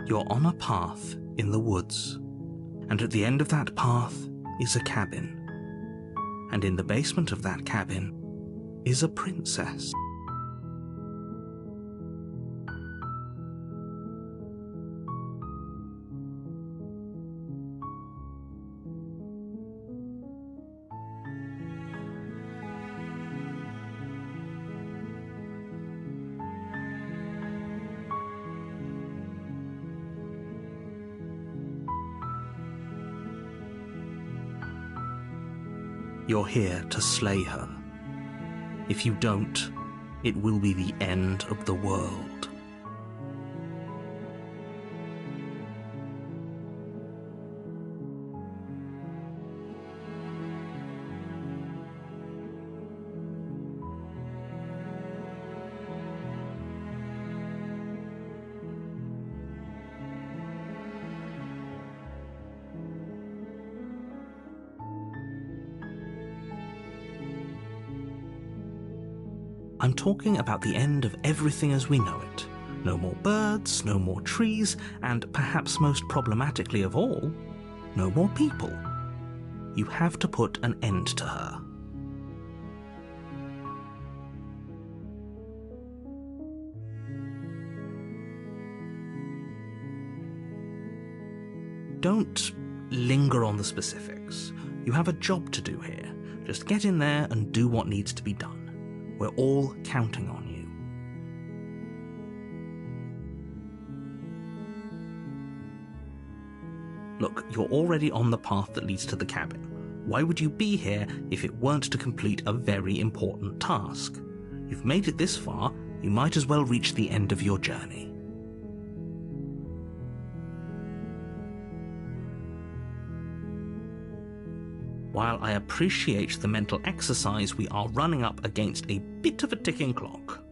You're on a path in the woods, and at the end of that path is a cabin. And in the basement of that cabin is a princess. You're here to slay her. If you don't, it will be the end of the world. I'm talking about the end of everything as we know it. No more birds, no more trees, and perhaps most problematically of all, no more people. You have to put an end to her. Don't linger on the specifics. You have a job to do here. Just get in there and do what needs to be done. We're all counting on you. Look, you're already on the path that leads to the cabin. Why would you be here if it weren't to complete a very important task? You've made it this far, you might as well reach the end of your journey. While I appreciate the mental exercise, we are running up against a bit of a ticking clock.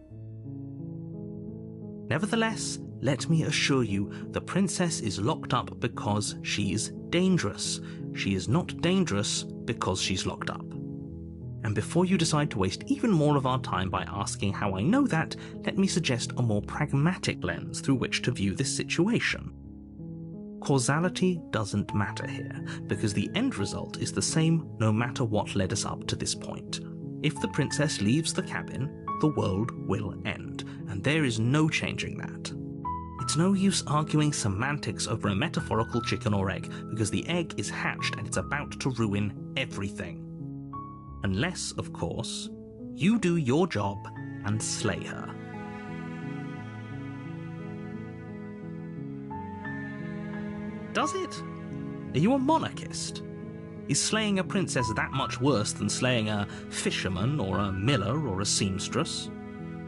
Nevertheless, let me assure you, the princess is locked up because she's dangerous. She is not dangerous because she's locked up. And before you decide to waste even more of our time by asking how I know that, let me suggest a more pragmatic lens through which to view this situation. Causality doesn't matter here, because the end result is the same no matter what led us up to this point. If the princess leaves the cabin, the world will end, and there is no changing that. It's no use arguing semantics over a metaphorical chicken or egg, because the egg is hatched and it's about to ruin everything. Unless, of course, you do your job and slay her. Does it? Are you a monarchist? Is slaying a princess that much worse than slaying a fisherman or a miller or a seamstress?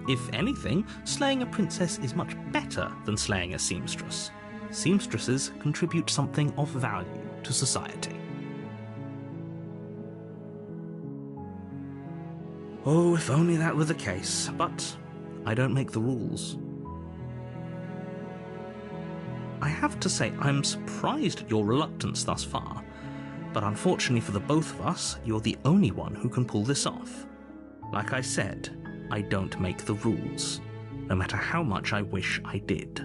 If anything, slaying a princess is much better than slaying a seamstress. Seamstresses contribute something of value to society. Oh, if only that were the case, but I don't make the rules. I have to say, I'm surprised at your reluctance thus far, but unfortunately for the both of us, you're the only one who can pull this off. Like I said, I don't make the rules, no matter how much I wish I did.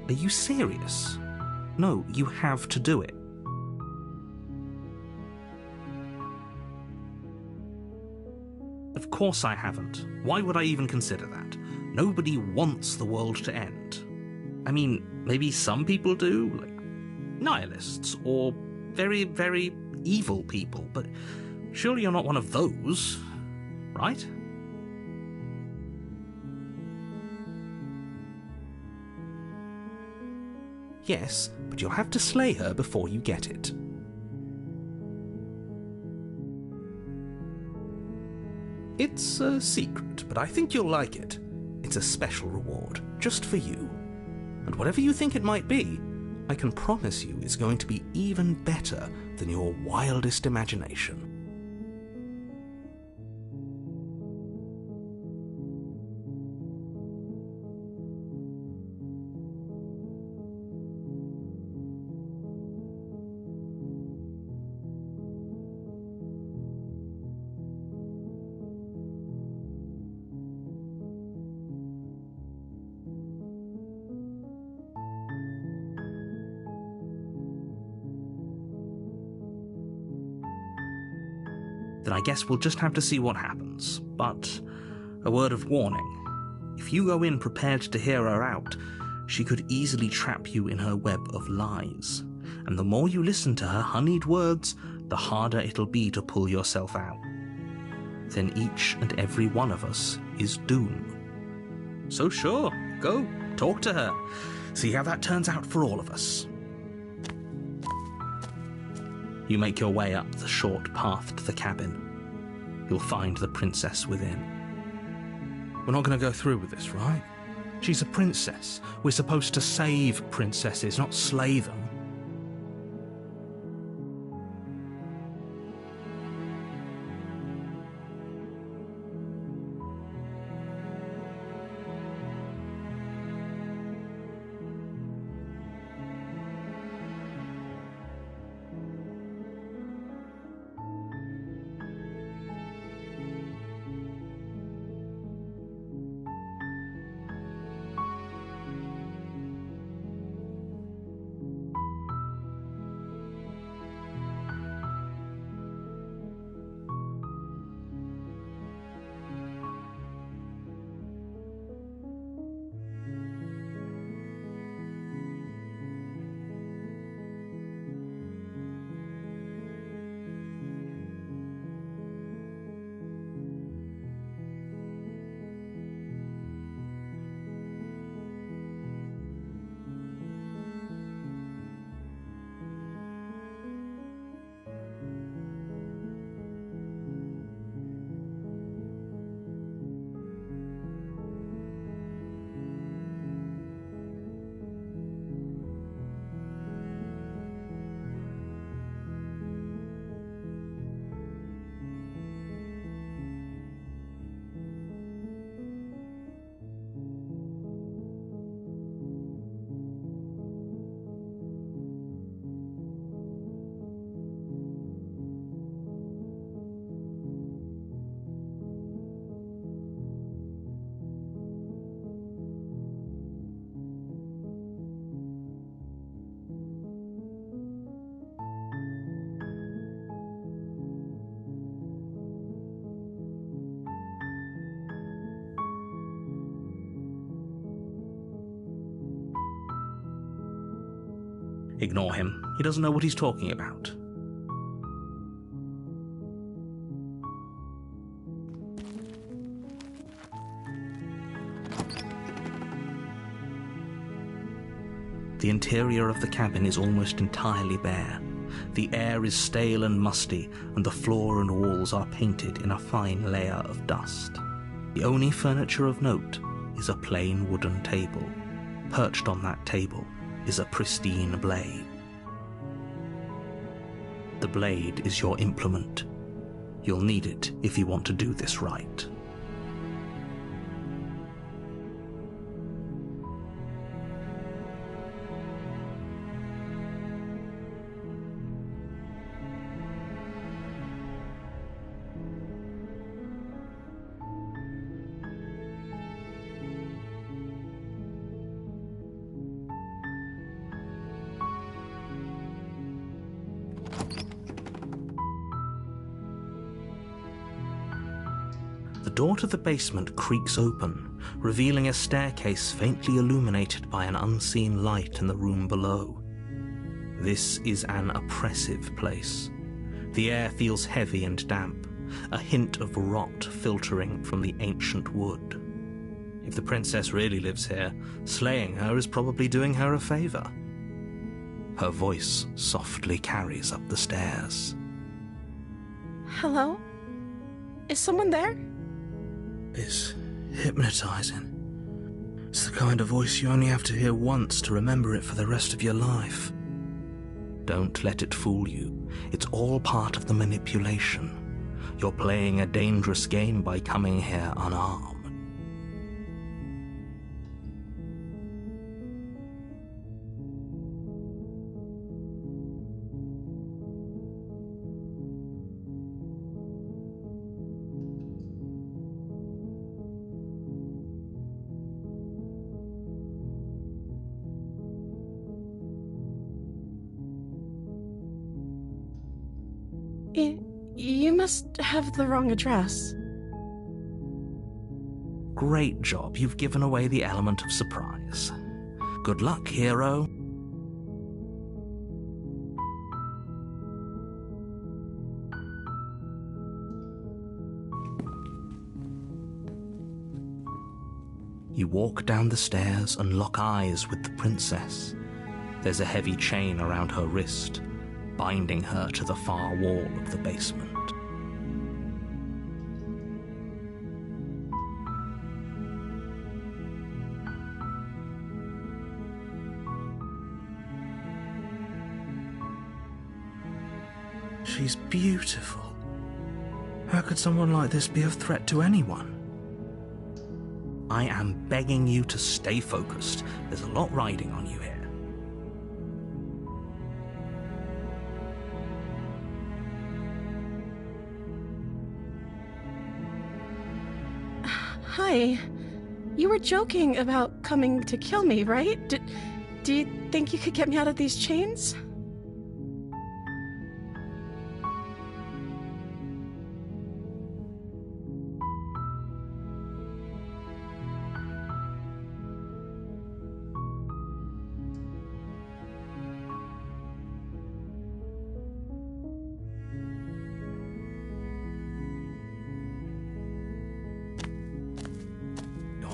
Are you serious? No, you have to do it. Of course I haven't. Why would I even consider that? Nobody wants the world to end. I mean, maybe some people do, like nihilists, or very, very evil people, but surely you're not one of those, right? Yes, but you'll have to slay her before you get it. It's a secret, but I think you'll like it. It's a special reward, just for you. And whatever you think it might be, I can promise you it's going to be even better than your wildest imagination. then I guess we'll just have to see what happens. But a word of warning. If you go in prepared to hear her out, she could easily trap you in her web of lies. And the more you listen to her honeyed words, the harder it'll be to pull yourself out. Then each and every one of us is doom. So sure, go, talk to her. See how that turns out for all of us. You make your way up the short path to the cabin. You'll find the princess within. We're not going to go through with this, right? She's a princess. We're supposed to save princesses, not slay them. Ignore him. He doesn't know what he's talking about. The interior of the cabin is almost entirely bare. The air is stale and musty, and the floor and walls are painted in a fine layer of dust. The only furniture of note is a plain wooden table. Perched on that table is a pristine blade. The blade is your implement. You'll need it if you want to do this right. The door to the basement creaks open, revealing a staircase faintly illuminated by an unseen light in the room below. This is an oppressive place. The air feels heavy and damp, a hint of rot filtering from the ancient wood. If the princess really lives here, slaying her is probably doing her a favor. Her voice softly carries up the stairs. Hello? Is someone there? It's hypnotizing. It's the kind of voice you only have to hear once to remember it for the rest of your life. Don't let it fool you. It's all part of the manipulation. You're playing a dangerous game by coming here unarmed. You must have the wrong address. Great job, you've given away the element of surprise. Good luck, hero. You walk down the stairs and lock eyes with the princess. There's a heavy chain around her wrist, binding her to the far wall of the basement. She's beautiful. How could someone like this be a threat to anyone? I am begging you to stay focused. There's a lot riding on you here. Hi. You were joking about coming to kill me, right? Do you think you could get me out of these chains?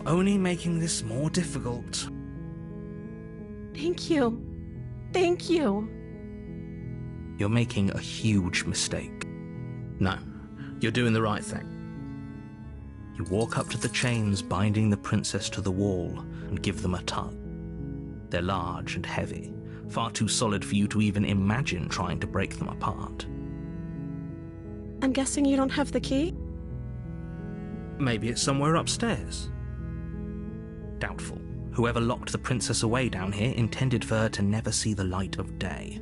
Only making this more difficult. Thank you. Thank you. You're making a huge mistake. No, you're doing the right thing. You walk up to the chains binding the princess to the wall and give them a tug. They're large and heavy, far too solid for you to even imagine trying to break them apart. I'm guessing you don't have the key? Maybe it's somewhere upstairs. Doubtful. Whoever locked the princess away down here intended for her to never see the light of day.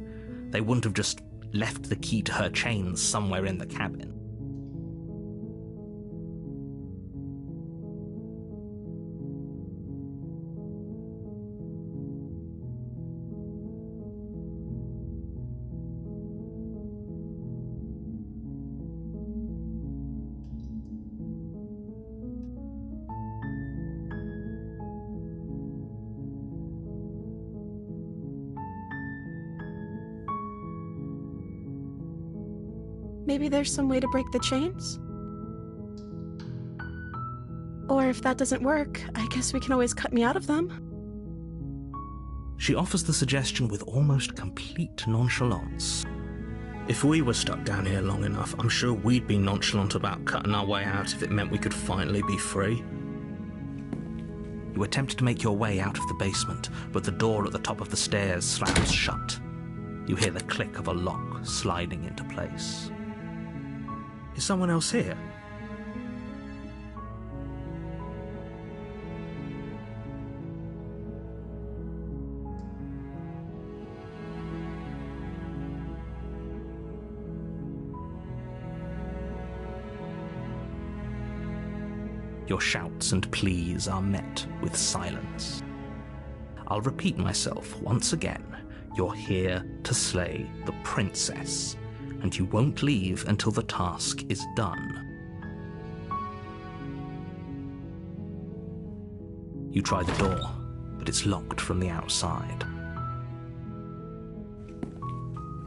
They wouldn't have just left the key to her chains somewhere in the cabin. Maybe there's some way to break the chains? Or if that doesn't work, I guess we can always cut me out of them. She offers the suggestion with almost complete nonchalance. If we were stuck down here long enough, I'm sure we'd be nonchalant about cutting our way out if it meant we could finally be free. You attempt to make your way out of the basement, but the door at the top of the stairs slams shut. You hear the click of a lock sliding into place. Is someone else here? Your shouts and pleas are met with silence. I'll repeat myself once again. You're here to slay the princess, and you won't leave until the task is done. You try the door, but it's locked from the outside.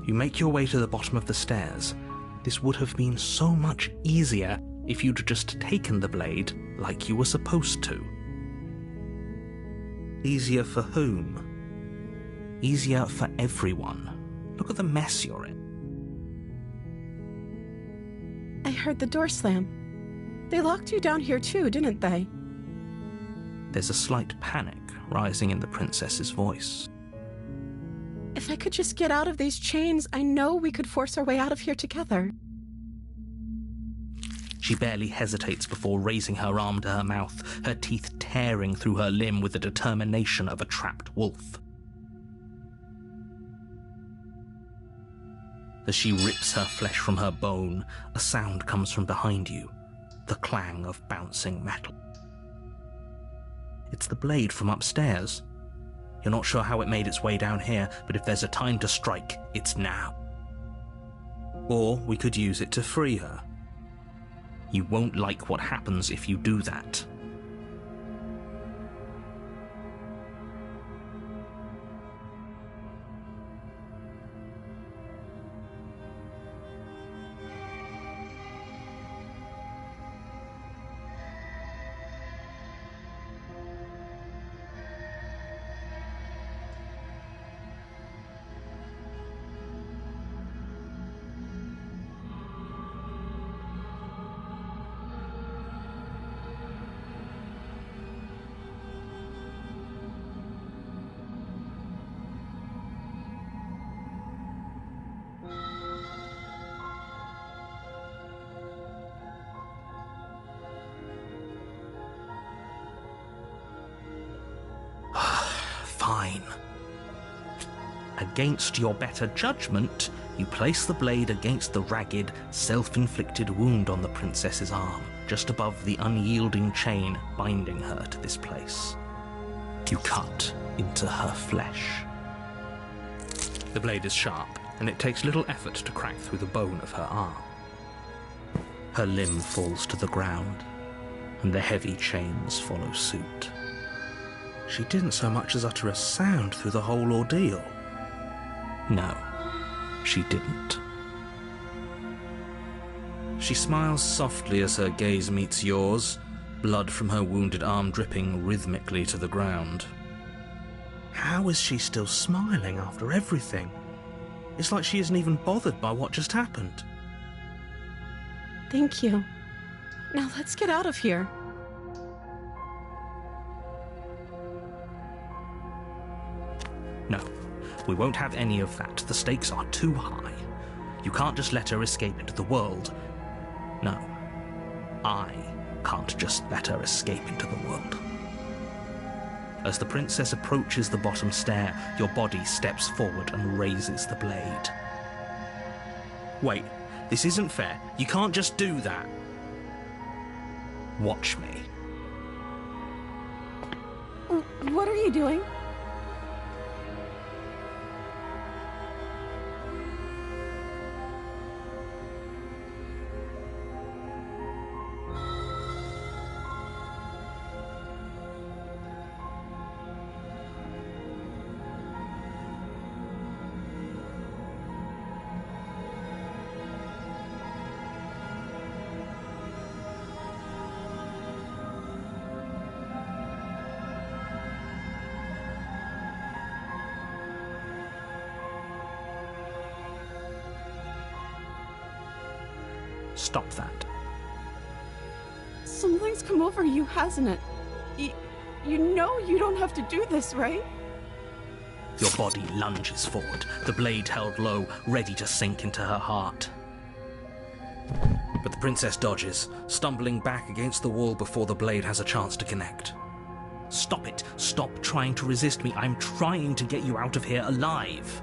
You make your way to the bottom of the stairs. This would have been so much easier if you'd just taken the blade like you were supposed to. Easier for whom? Easier for everyone. Look at the mess you're in. I heard the door slam. They locked you down here too, didn't they? There's a slight panic rising in the princess's voice. If I could just get out of these chains, I know we could force our way out of here together. She barely hesitates before raising her arm to her mouth, her teeth tearing through her limb with the determination of a trapped wolf. As she rips her flesh from her bone, a sound comes from behind you, the clang of bouncing metal. It's the blade from upstairs. You're not sure how it made its way down here, but if there's a time to strike, it's now. Or we could use it to free her. You won't like what happens if you do that. Fine. Against your better judgment, you place the blade against the ragged, self-inflicted wound on the princess's arm, just above the unyielding chain binding her to this place. You cut into her flesh. The blade is sharp, and it takes little effort to crack through the bone of her arm. Her limb falls to the ground, and the heavy chains follow suit. She didn't so much as utter a sound through the whole ordeal. No, she didn't. She smiles softly as her gaze meets yours, blood from her wounded arm dripping rhythmically to the ground. How is she still smiling after everything? It's like she isn't even bothered by what just happened. Thank you. Now let's get out of here. No, we won't have any of that. The stakes are too high. You can't just let her escape into the world. No, I can't just let her escape into the world. As the princess approaches the bottom stair, your body steps forward and raises the blade. Wait, this isn't fair. You can't just do that. Watch me. What are you doing? Stop that. Something's come over you, hasn't it? You know you don't have to do this, right? Your body lunges forward, the blade held low, ready to sink into her heart. But the princess dodges, stumbling back against the wall before the blade has a chance to connect. Stop it. Stop trying to resist me. I'm trying to get you out of here alive.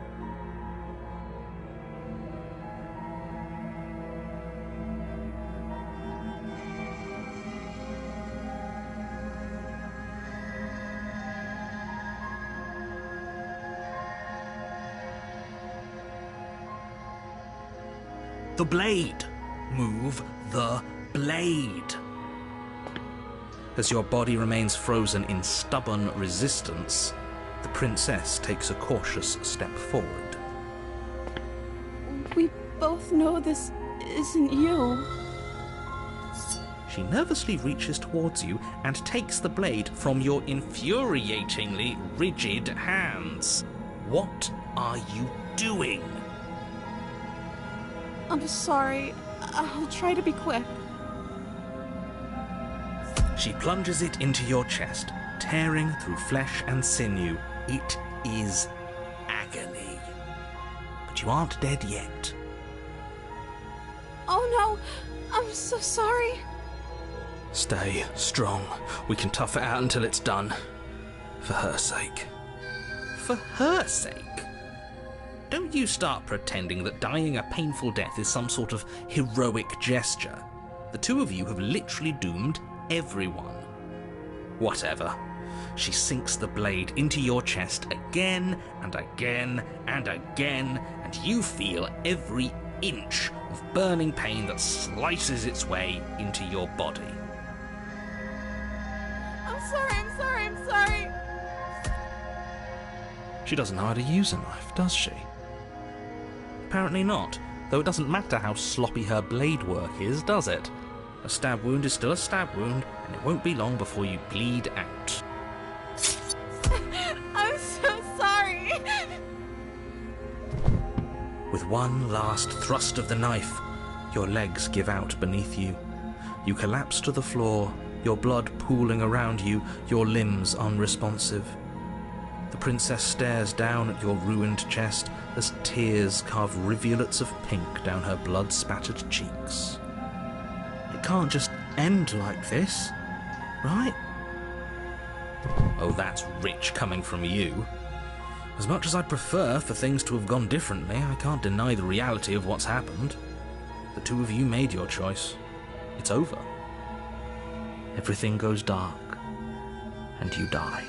The blade. Move the blade. As your body remains frozen in stubborn resistance, the princess takes a cautious step forward. We both know this isn't you. She nervously reaches towards you and takes the blade from your infuriatingly rigid hands. What are you doing? I'm sorry. I'll try to be quick. She plunges it into your chest, tearing through flesh and sinew. It is agony. But you aren't dead yet. Oh no! I'm so sorry. Stay strong. We can tough it out until it's done. For her sake. For her sake? Don't you start pretending that dying a painful death is some sort of heroic gesture. The two of you have literally doomed everyone. Whatever. She sinks the blade into your chest again and again and again, and you feel every inch of burning pain that slices its way into your body. I'm sorry. She doesn't know how to use a knife, does she? Apparently not, though it doesn't matter how sloppy her blade work is, does it? A stab wound is still a stab wound, and it won't be long before you bleed out. I'm so sorry. With one last thrust of the knife, your legs give out beneath you. You collapse to the floor, your blood pooling around you, your limbs unresponsive. The princess stares down at your ruined chest as tears carve rivulets of pink down her blood-spattered cheeks. It can't just end like this, right? Oh, that's rich coming from you. As much as I'd prefer for things to have gone differently, I can't deny the reality of what's happened. The two of you made your choice. It's over. Everything goes dark, and you die.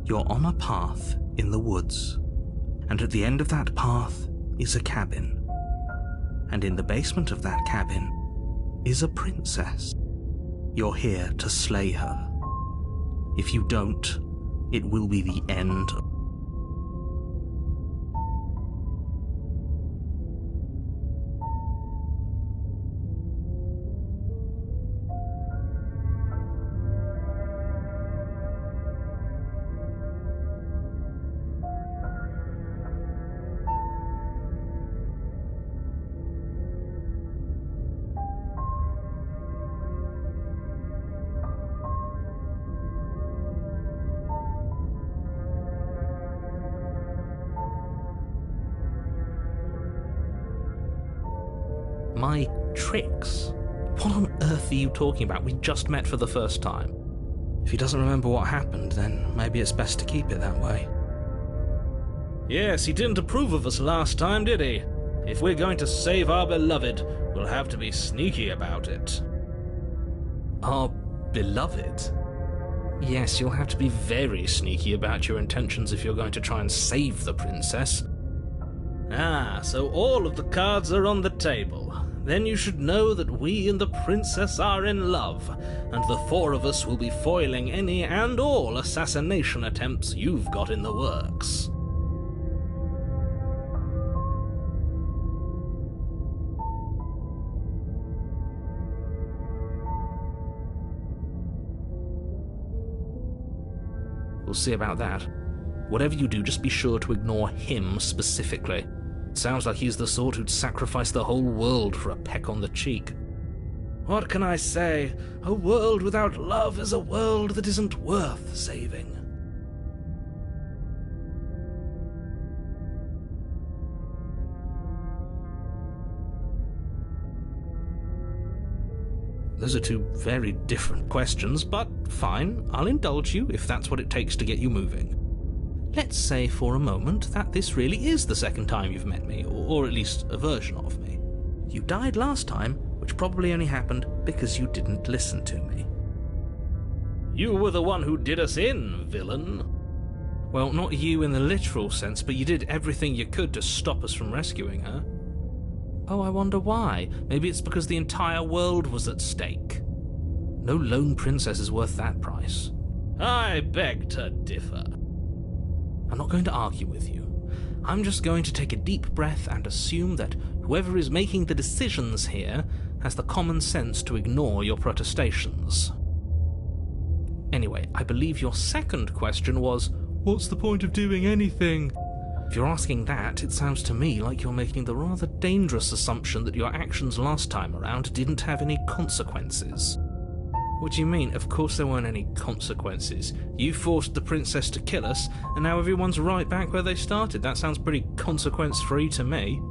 You're on a path in the woods, and at the end of that path is a cabin. And in the basement of that cabin is a princess. You're here to slay her. If you don't, it will be the end. My tricks? What on earth are you talking about? We just met for the first time. If he doesn't remember what happened, then maybe it's best to keep it that way. Yes, he didn't approve of us last time, did he? If we're going to save our beloved, we'll have to be sneaky about it. Our beloved? Yes, you'll have to be very sneaky about your intentions if you're going to try and save the princess. Ah, so all of the cards are on the table. Then you should know that we and the princess are in love, and the four of us will be foiling any and all assassination attempts you've got in the works. We'll see about that. Whatever you do, just be sure to ignore him specifically. Sounds like he's the sort who'd sacrifice the whole world for a peck on the cheek. What can I say? A world without love is a world that isn't worth saving. Those are two very different questions, but fine, I'll indulge you if that's what it takes to get you moving. Let's say for a moment that this really is the second time you've met me, or at least a version of me. You died last time, which probably only happened because you didn't listen to me. You were the one who did us in, villain. Well, not you in the literal sense, but you did everything you could to stop us from rescuing her. Oh, I wonder why. Maybe it's because the entire world was at stake. No lone princess is worth that price. I beg to differ. I'm not going to argue with you. I'm just going to take a deep breath and assume that whoever is making the decisions here has the common sense to ignore your protestations. Anyway, I believe your second question was, what's the point of doing anything? If you're asking that, it sounds to me like you're making the rather dangerous assumption that your actions last time around didn't have any consequences. What do you mean? Of course there weren't any consequences. You forced the princess to kill us, and now everyone's right back where they started. That sounds pretty consequence-free to me.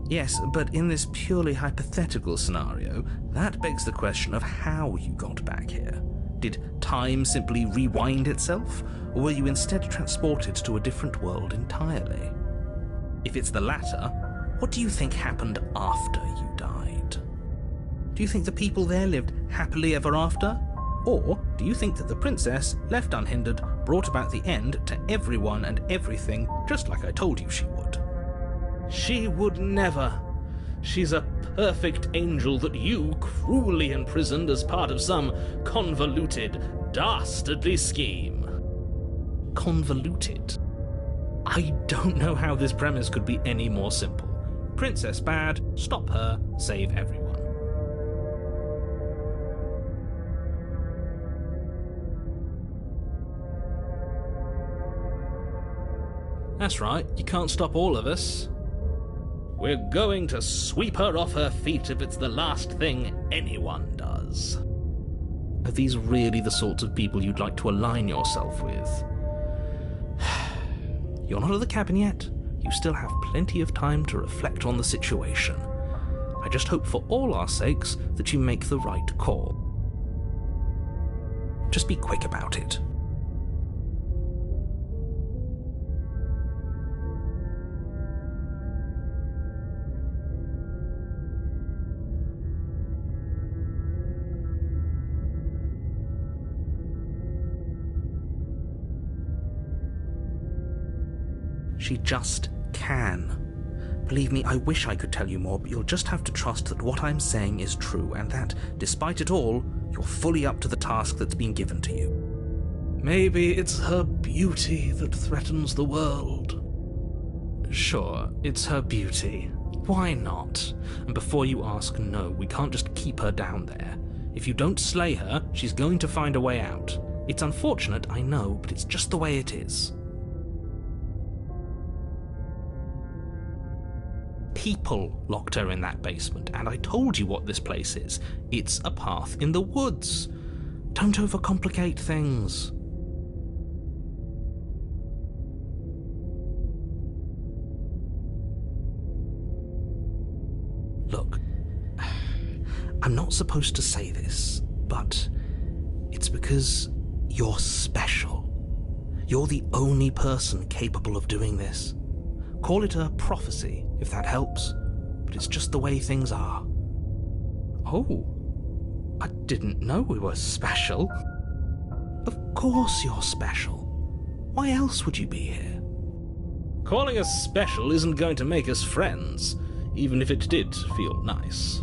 Yes, but in this purely hypothetical scenario, that begs the question of how you got back here. Did time simply rewind itself, or were you instead transported to a different world entirely? If it's the latter, what do you think happened after you died? Do you think the people there lived happily ever after? Or do you think that the princess, left unhindered, brought about the end to everyone and everything, just like I told you she would? She would never. She's a perfect angel that you cruelly imprisoned as part of some convoluted, dastardly scheme. Convoluted? I don't know how this premise could be any more simple. Princess bad, stop her, save everyone. That's right, you can't stop all of us. We're going to sweep her off her feet if it's the last thing anyone does. Are these really the sorts of people you'd like to align yourself with? You're not at the cabin yet. You still have plenty of time to reflect on the situation. I just hope for all our sakes that you make the right call. Just be quick about it. She just can. Believe me, I wish I could tell you more, but you'll just have to trust that what I'm saying is true, and that, despite it all, you're fully up to the task that's been given to you. Maybe it's her beauty that threatens the world. Sure, it's her beauty. Why not? And before you ask, no, we can't just keep her down there. If you don't slay her, she's going to find a way out. It's unfortunate, I know, but it's just the way it is. People locked her in that basement, and I told you what this place is. It's a path in the woods. Don't overcomplicate things. Look, I'm not supposed to say this, but it's because you're special. You're the only person capable of doing this. Call it a prophecy, if that helps, but it's just the way things are. Oh, I didn't know we were special. Of course you're special. Why else would you be here? Calling us special isn't going to make us friends, even if it did feel nice.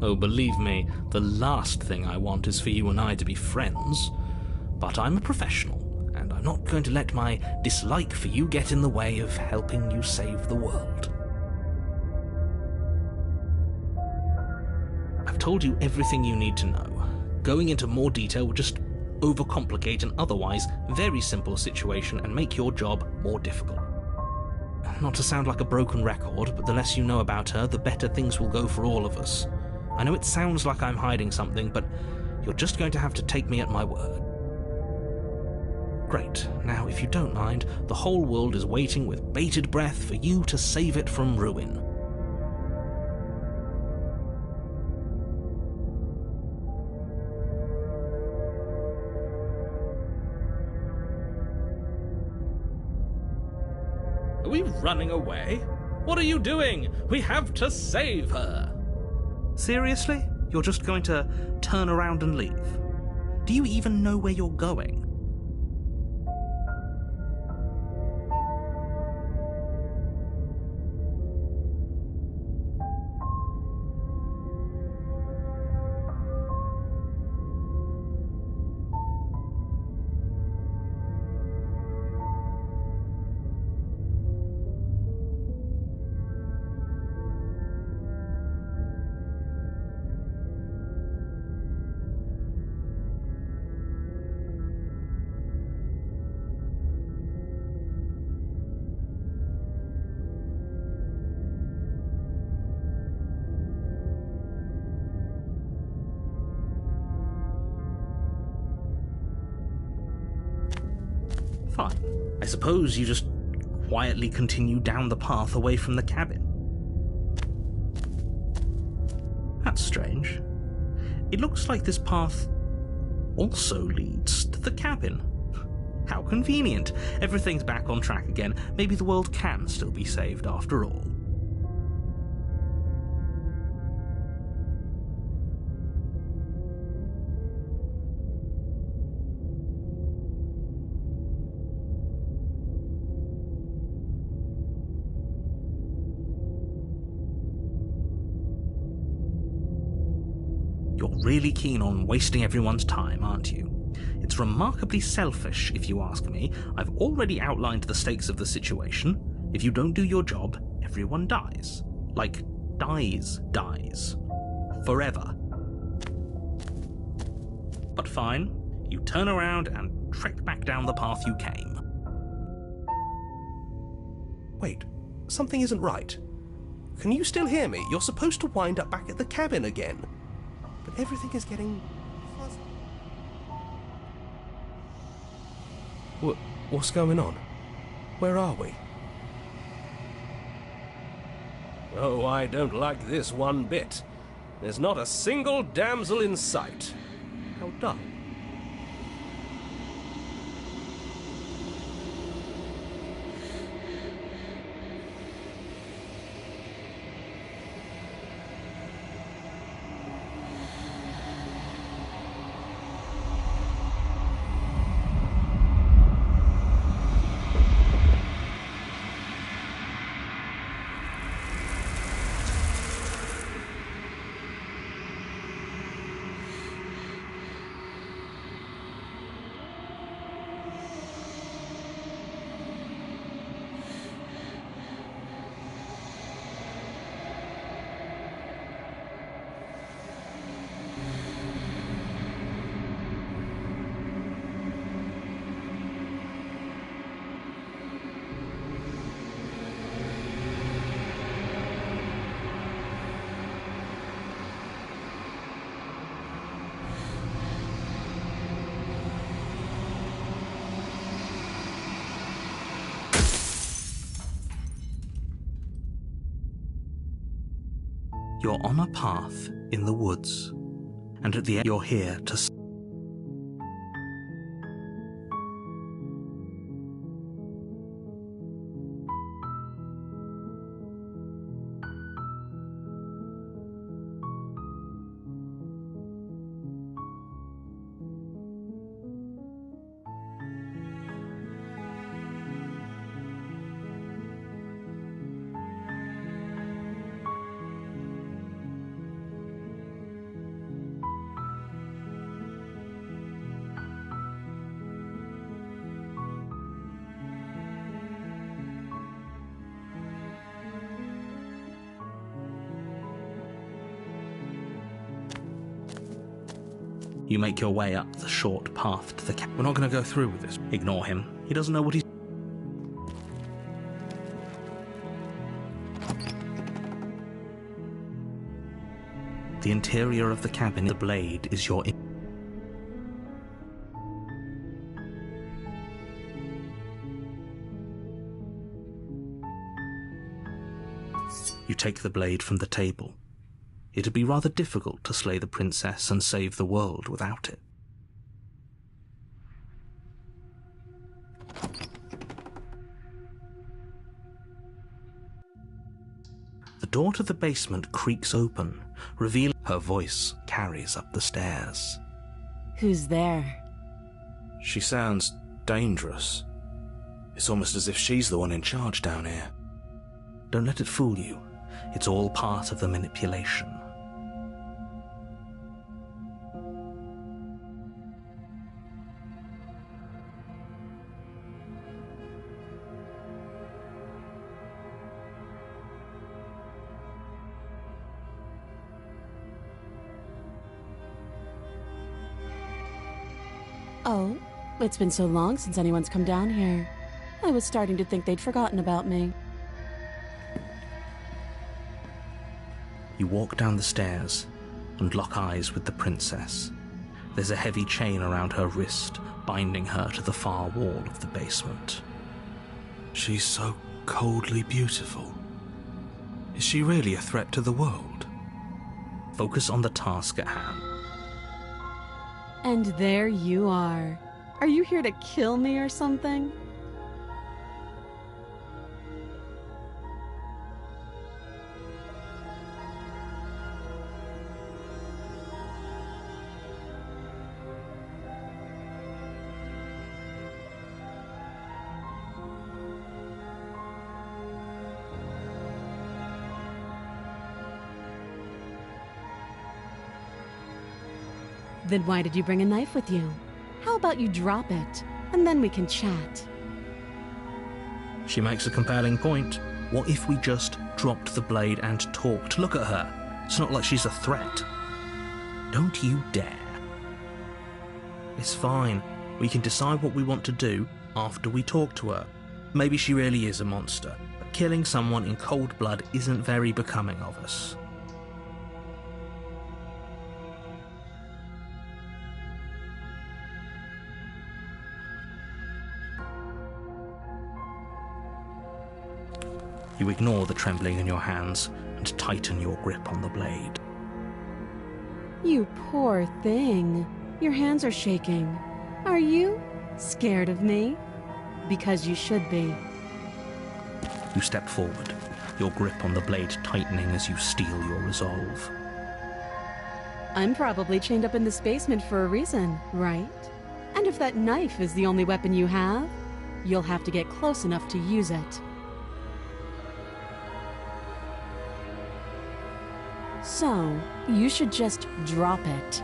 Oh, believe me, the last thing I want is for you and I to be friends, but I'm a professional. And I'm not going to let my dislike for you get in the way of helping you save the world. I've told you everything you need to know. Going into more detail would just overcomplicate an otherwise very simple situation and make your job more difficult. Not to sound like a broken record, but the less you know about her, the better things will go for all of us. I know it sounds like I'm hiding something, but you're just going to have to take me at my word. Great. Now, if you don't mind, the whole world is waiting with bated breath for you to save it from ruin. Are we running away? What are you doing? We have to save her! Seriously? You're just going to turn around and leave? Do you even know where you're going? Fine. I suppose you just quietly continue down the path away from the cabin. That's strange. It looks like this path also leads to the cabin. How convenient. Everything's back on track again. Maybe the world can still be saved after all. really keen on wasting everyone's time, aren't you? It's remarkably selfish, if you ask me. I've already outlined the stakes of the situation. If you don't do your job, everyone dies. Like, dies. Forever. But fine, you turn around and trek back down the path you came. Wait, something isn't right. Can you still hear me? You're supposed to wind up back at the cabin again. But everything is getting fuzzy. What's going on? Where are we? Oh, I don't like this one bit. There's not a single damsel in sight. How dull. You're on a path in the woods, and at the end you're here to... You make your way up the short path to the cabin. We're not going to go through with this. Ignore him. He doesn't know what he's... The interior of the cabin, the blade is your... You take the blade from the table. It'd be rather difficult to slay the princess and save the world without it. The door to the basement creaks open, revealing her voice carries up the stairs. Who's there? She sounds dangerous. It's almost as if she's the one in charge down here. Don't let it fool you. It's all part of the manipulation. Oh, it's been so long since anyone's come down here. I was starting to think they'd forgotten about me. You walk down the stairs and lock eyes with the princess. There's a heavy chain around her wrist, binding her to the far wall of the basement. She's so coldly beautiful. Is she really a threat to the world? Focus on the task at hand. And there you are. Are you here to kill me or something? Then why did you bring a knife with you? How about you drop it, and then we can chat? She makes a compelling point. What if we just dropped the blade and talked? Look at her. It's not like she's a threat. Don't you dare. It's fine. We can decide what we want to do after we talk to her. Maybe she really is a monster, but killing someone in cold blood isn't very becoming of us. You ignore the trembling in your hands and tighten your grip on the blade. You poor thing. Your hands are shaking. Are you scared of me? Because you should be. You step forward, your grip on the blade tightening as you steel your resolve. I'm probably chained up in this basement for a reason, right? And if that knife is the only weapon you have, you'll have to get close enough to use it. So, you should just drop it.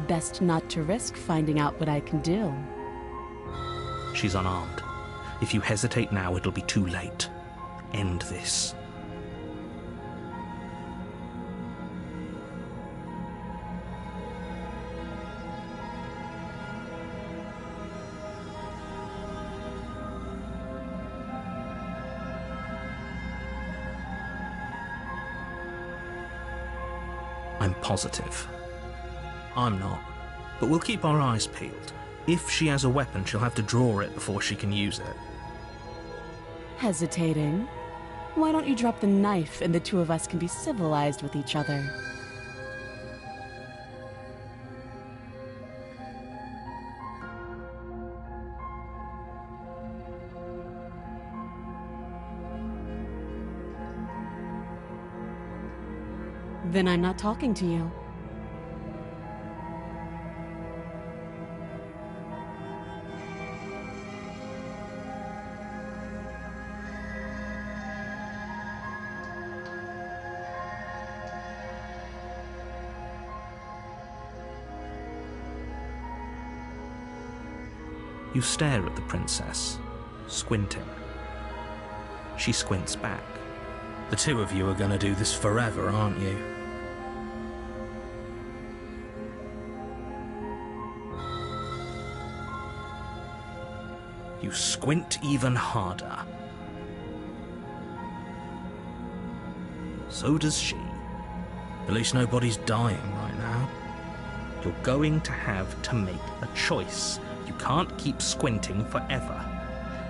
Best not to risk finding out what I can do. She's unarmed. If you hesitate now, it'll be too late. End this. I'm positive. I'm not. But we'll keep our eyes peeled. If she has a weapon, she'll have to draw it before she can use it. Hesitating? Why don't you drop the knife and the two of us can be civilized with each other? Then I'm not talking to you. You stare at the princess, squinting. She squints back. The two of you are gonna do this forever, aren't you? You squint even harder. So does she. At least nobody's dying right now. You're going to have to make a choice. You can't keep squinting forever.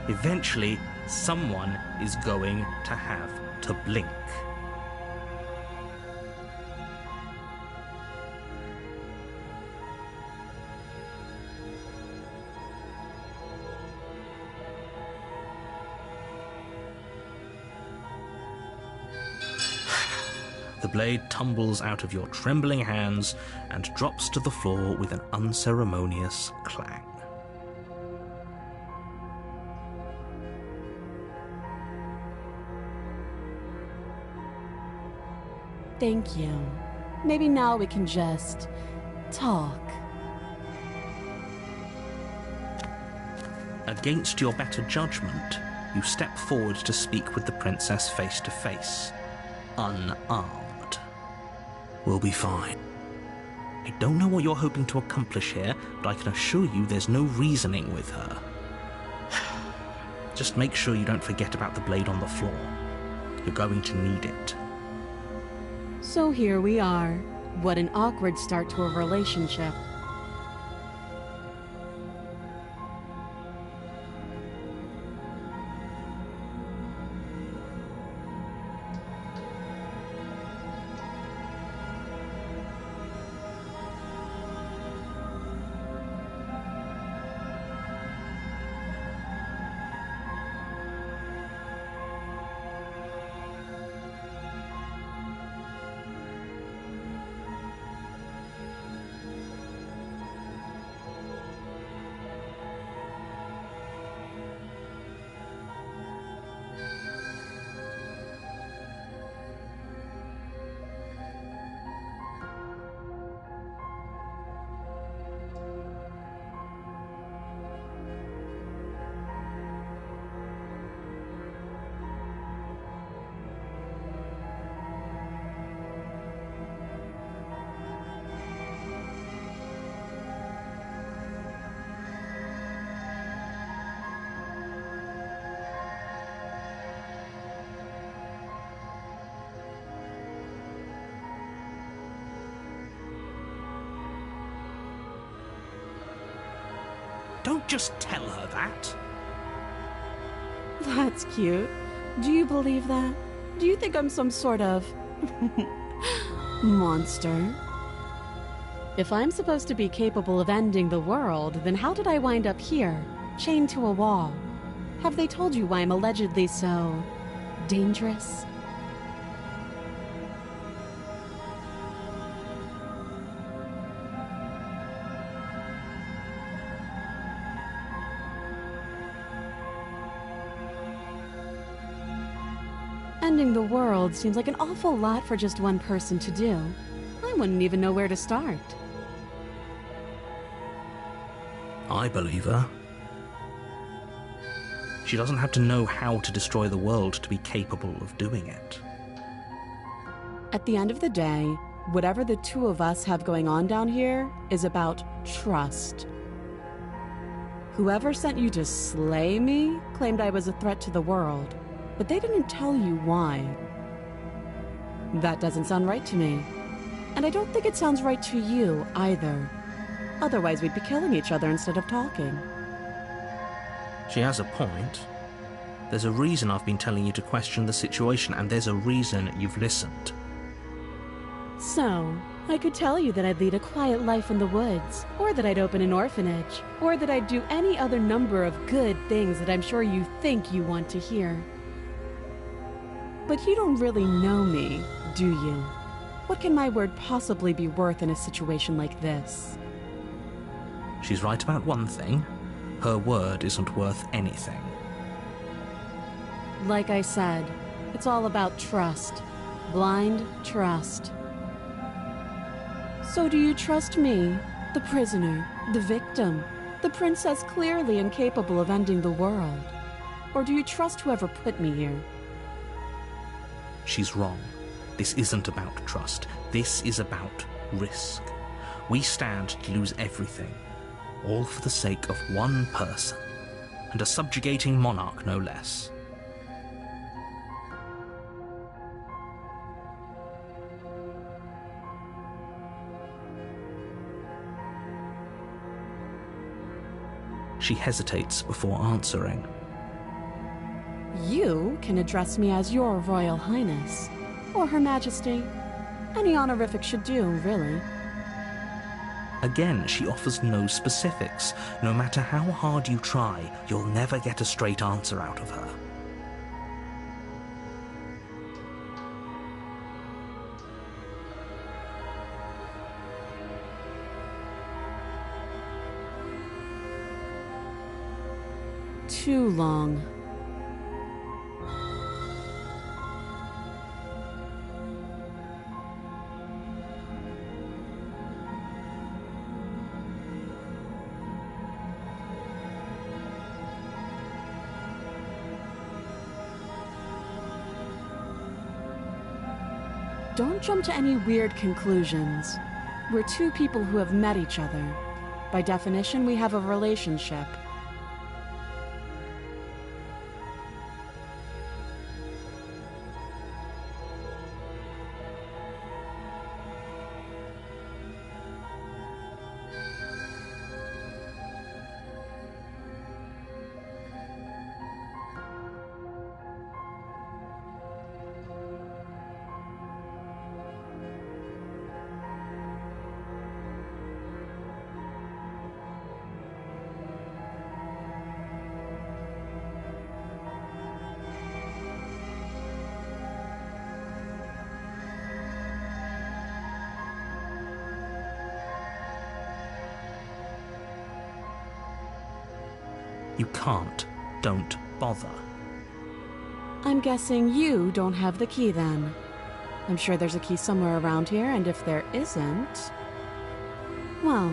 Eventually, someone is going to have to blink. The blade tumbles out of your trembling hands and drops to the floor with an unceremonious clang. Thank you. Maybe now we can just talk. Against your better judgment, you step forward to speak with the princess face to face, unarmed. We'll be fine. I don't know what you're hoping to accomplish here, but I can assure you there's no reasoning with her. Just make sure you don't forget about the blade on the floor. You're going to need it. So here we are. What an awkward start to a relationship. Just tell her that. That's cute. Do you believe that? Do you think I'm some sort of monster? If I'm supposed to be capable of ending the world, then how did I wind up here, chained to a wall? Have they told you why I'm allegedly so dangerous? Ending the world seems like an awful lot for just one person to do. I wouldn't even know where to start. I believe her. She doesn't have to know how to destroy the world to be capable of doing it. At the end of the day, whatever the two of us have going on down here is about trust. Whoever sent you to slay me claimed I was a threat to the world, but they didn't tell you why. That doesn't sound right to me. And I don't think it sounds right to you either. Otherwise, we'd be killing each other instead of talking. She has a point. There's a reason I've been telling you to question the situation, and there's a reason you've listened. So, I could tell you that I'd lead a quiet life in the woods, or that I'd open an orphanage, or that I'd do any other number of good things that I'm sure you think you want to hear. But you don't really know me, do you? What can my word possibly be worth in a situation like this? She's right about one thing. Her word isn't worth anything. Like I said, it's all about trust. Blind trust. So do you trust me, the prisoner, the victim, the princess clearly incapable of ending the world? Or do you trust whoever put me here? She's wrong. This isn't about trust. This is about risk. We stand to lose everything, all for the sake of one person, and a subjugating monarch no less. She hesitates before answering. You can address me as Your Royal Highness, or Her Majesty. Any honorific should do, really. Again, she offers no specifics. No matter how hard you try, you'll never get a straight answer out of her. Too long. Don't jump to any weird conclusions. We're two people who have met each other. By definition, we have a relationship. You can't. Don't bother. I'm guessing you don't have the key then. I'm sure there's a key somewhere around here, and if there isn't, well,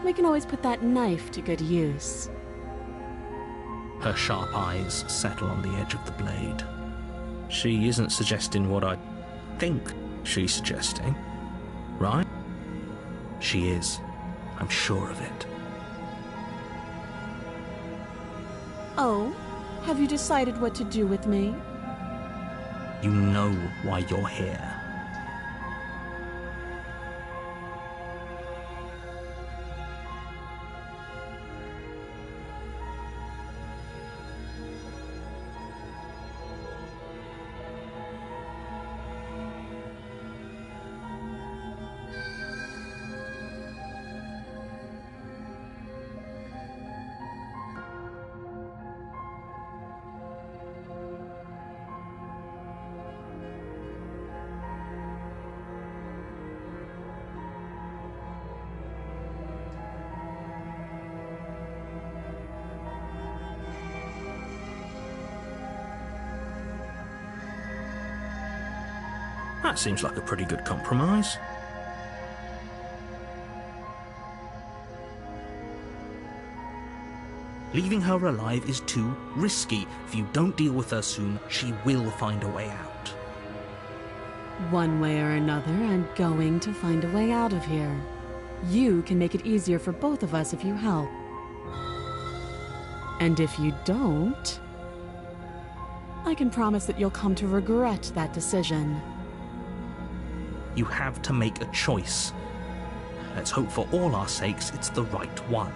we can always put that knife to good use. Her sharp eyes settle on the edge of the blade. She isn't suggesting what I think she's suggesting, right? She is. I'm sure of it. Oh, have you decided what to do with me? You know why you're here. That seems like a pretty good compromise. Leaving her alive is too risky. If you don't deal with her soon, she will find a way out. One way or another, I'm going to find a way out of here. You can make it easier for both of us if you help. And if you don't, I can promise that you'll come to regret that decision. You have to make a choice. Let's hope for all our sakes it's the right one.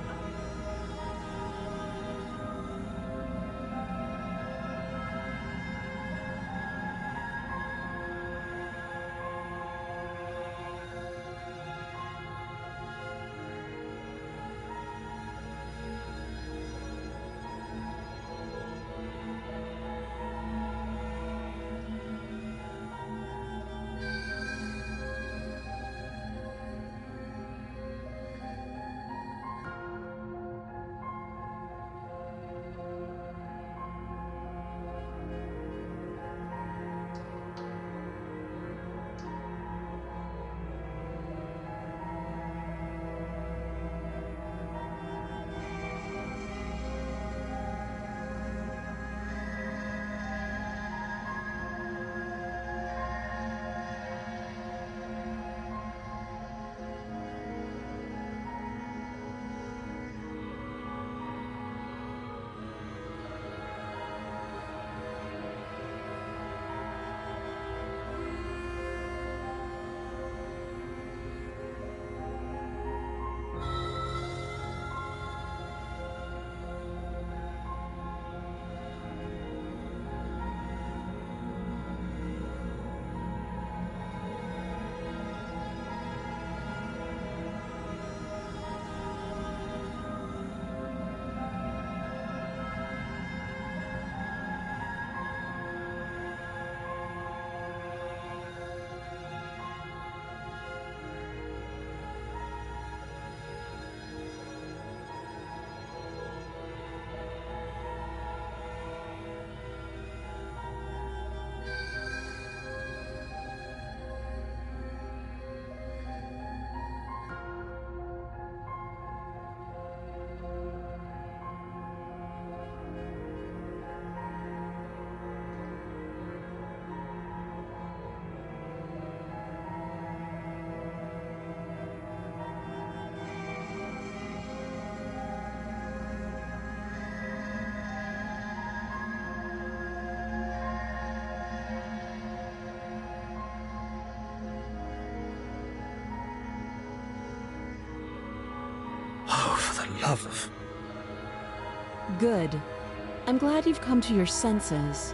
Love of... Good. I'm glad you've come to your senses.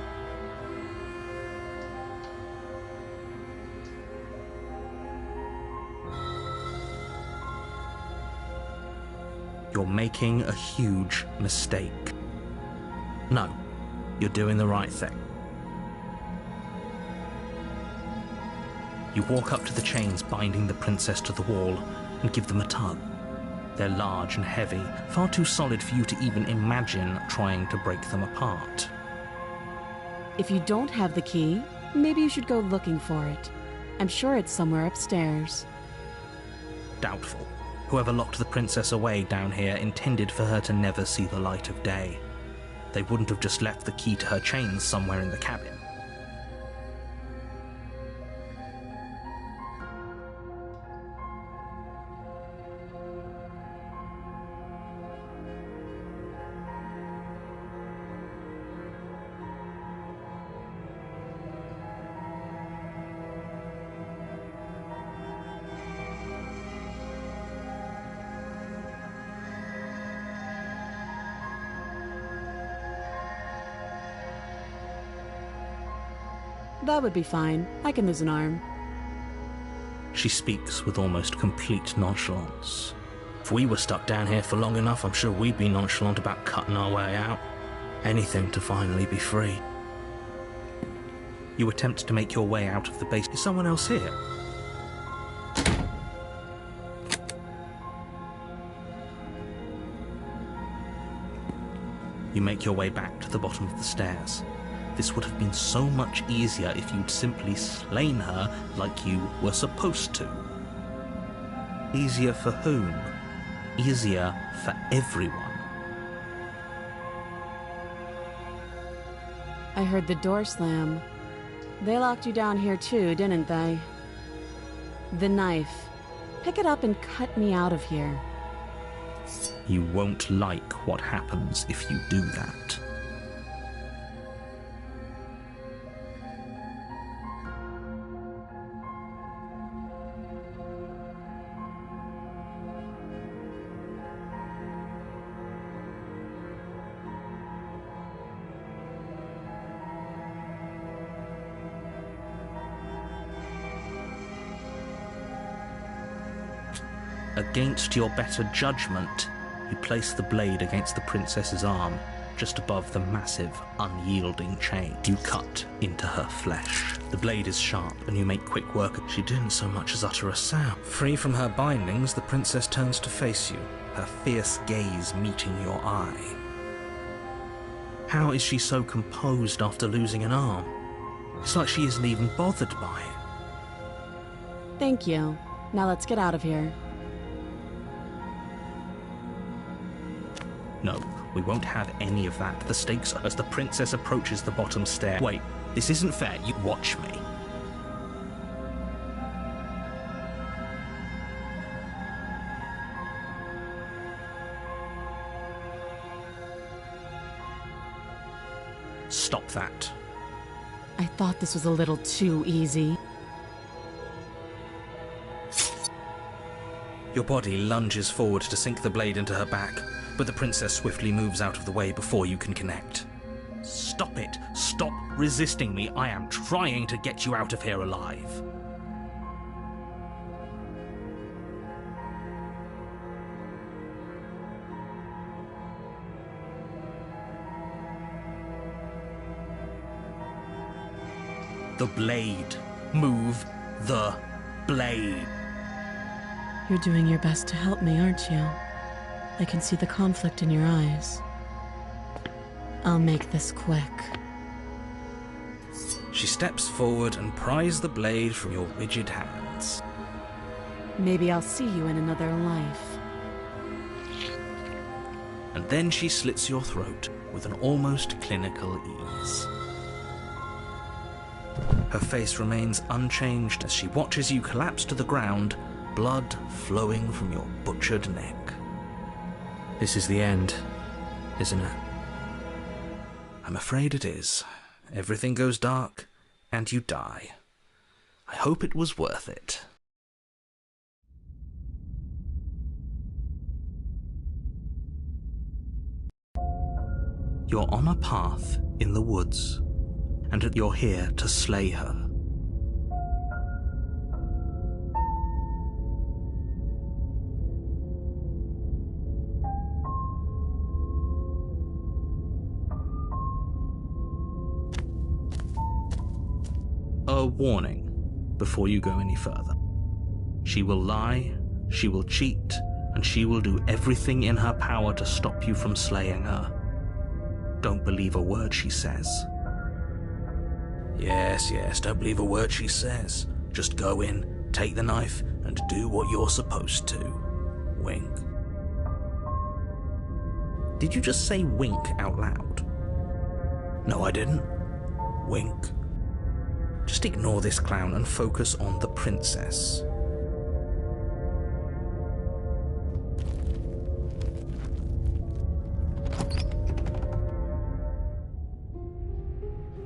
You're making a huge mistake. No, you're doing the right thing. You walk up to the chains binding the princess to the wall and give them a tug. They're large and heavy, far too solid for you to even imagine trying to break them apart. If you don't have the key, maybe you should go looking for it. I'm sure it's somewhere upstairs. Doubtful. Whoever locked the princess away down here intended for her to never see the light of day. They wouldn't have just left the key to her chains somewhere in the cabin. That would be fine. I can lose an arm. She speaks with almost complete nonchalance. If we were stuck down here for long enough, I'm sure we'd be nonchalant about cutting our way out. Anything to finally be free. You attempt to make your way out of the base. Is someone else here? You make your way back to the bottom of the stairs. This would have been so much easier if you'd simply slain her like you were supposed to. Easier for whom? Easier for everyone. I heard the door slam. They locked you down here too, didn't they? The knife. Pick it up and cut me out of here. You won't like what happens if you do that. Against your better judgment, you place the blade against the princess's arm, just above the massive, unyielding chain. You cut into her flesh. The blade is sharp, and you make quick work. She didn't so much as utter a sound. Free from her bindings, the princess turns to face you, her fierce gaze meeting your eye. How is she so composed after losing an arm? It's like she isn't even bothered by it. Thank you. Now let's get out of here. No, we won't have any of that. The stakes are as the princess approaches the bottom stair. Wait, this isn't fair. You watch me. Stop that. I thought this was a little too easy. Your body lunges forward to sink the blade into her back, but the princess swiftly moves out of the way before you can connect. Stop it! Stop resisting me! I am trying to get you out of here alive! The blade! Move the blade! You're doing your best to help me, aren't you? I can see the conflict in your eyes. I'll make this quick. She steps forward and pries the blade from your rigid hands. Maybe I'll see you in another life. And then she slits your throat with an almost clinical ease. Her face remains unchanged as she watches you collapse to the ground, blood flowing from your butchered neck. This is the end, isn't it? I'm afraid it is. Everything goes dark, and you die. I hope it was worth it. You're on a path in the woods, and you're here to slay her. A warning before you go any further. She will lie, she will cheat, and she will do everything in her power to stop you from slaying her. Don't believe a word she says. Yes, don't believe a word she says. Just go in, take the knife, and do what you're supposed to. Wink. Did you just say wink out loud? No, I didn't. Wink. Just ignore this clown and focus on the princess.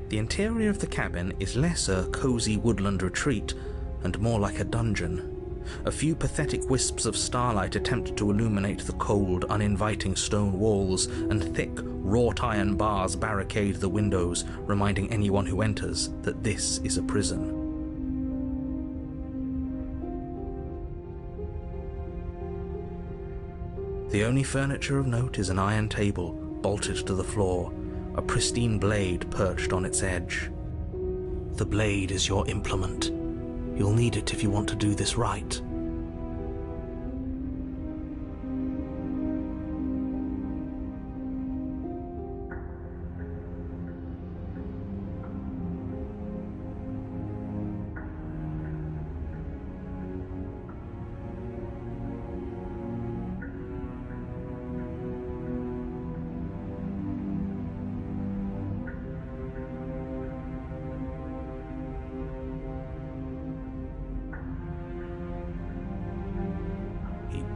The interior of the cabin is less a cozy woodland retreat and more like a dungeon. A few pathetic wisps of starlight attempt to illuminate the cold, uninviting stone walls, and thick, wrought iron bars barricade the windows, reminding anyone who enters that this is a prison. The only furniture of note is an iron table, bolted to the floor, a pristine blade perched on its edge. The blade is your implement. You'll need it if you want to do this right.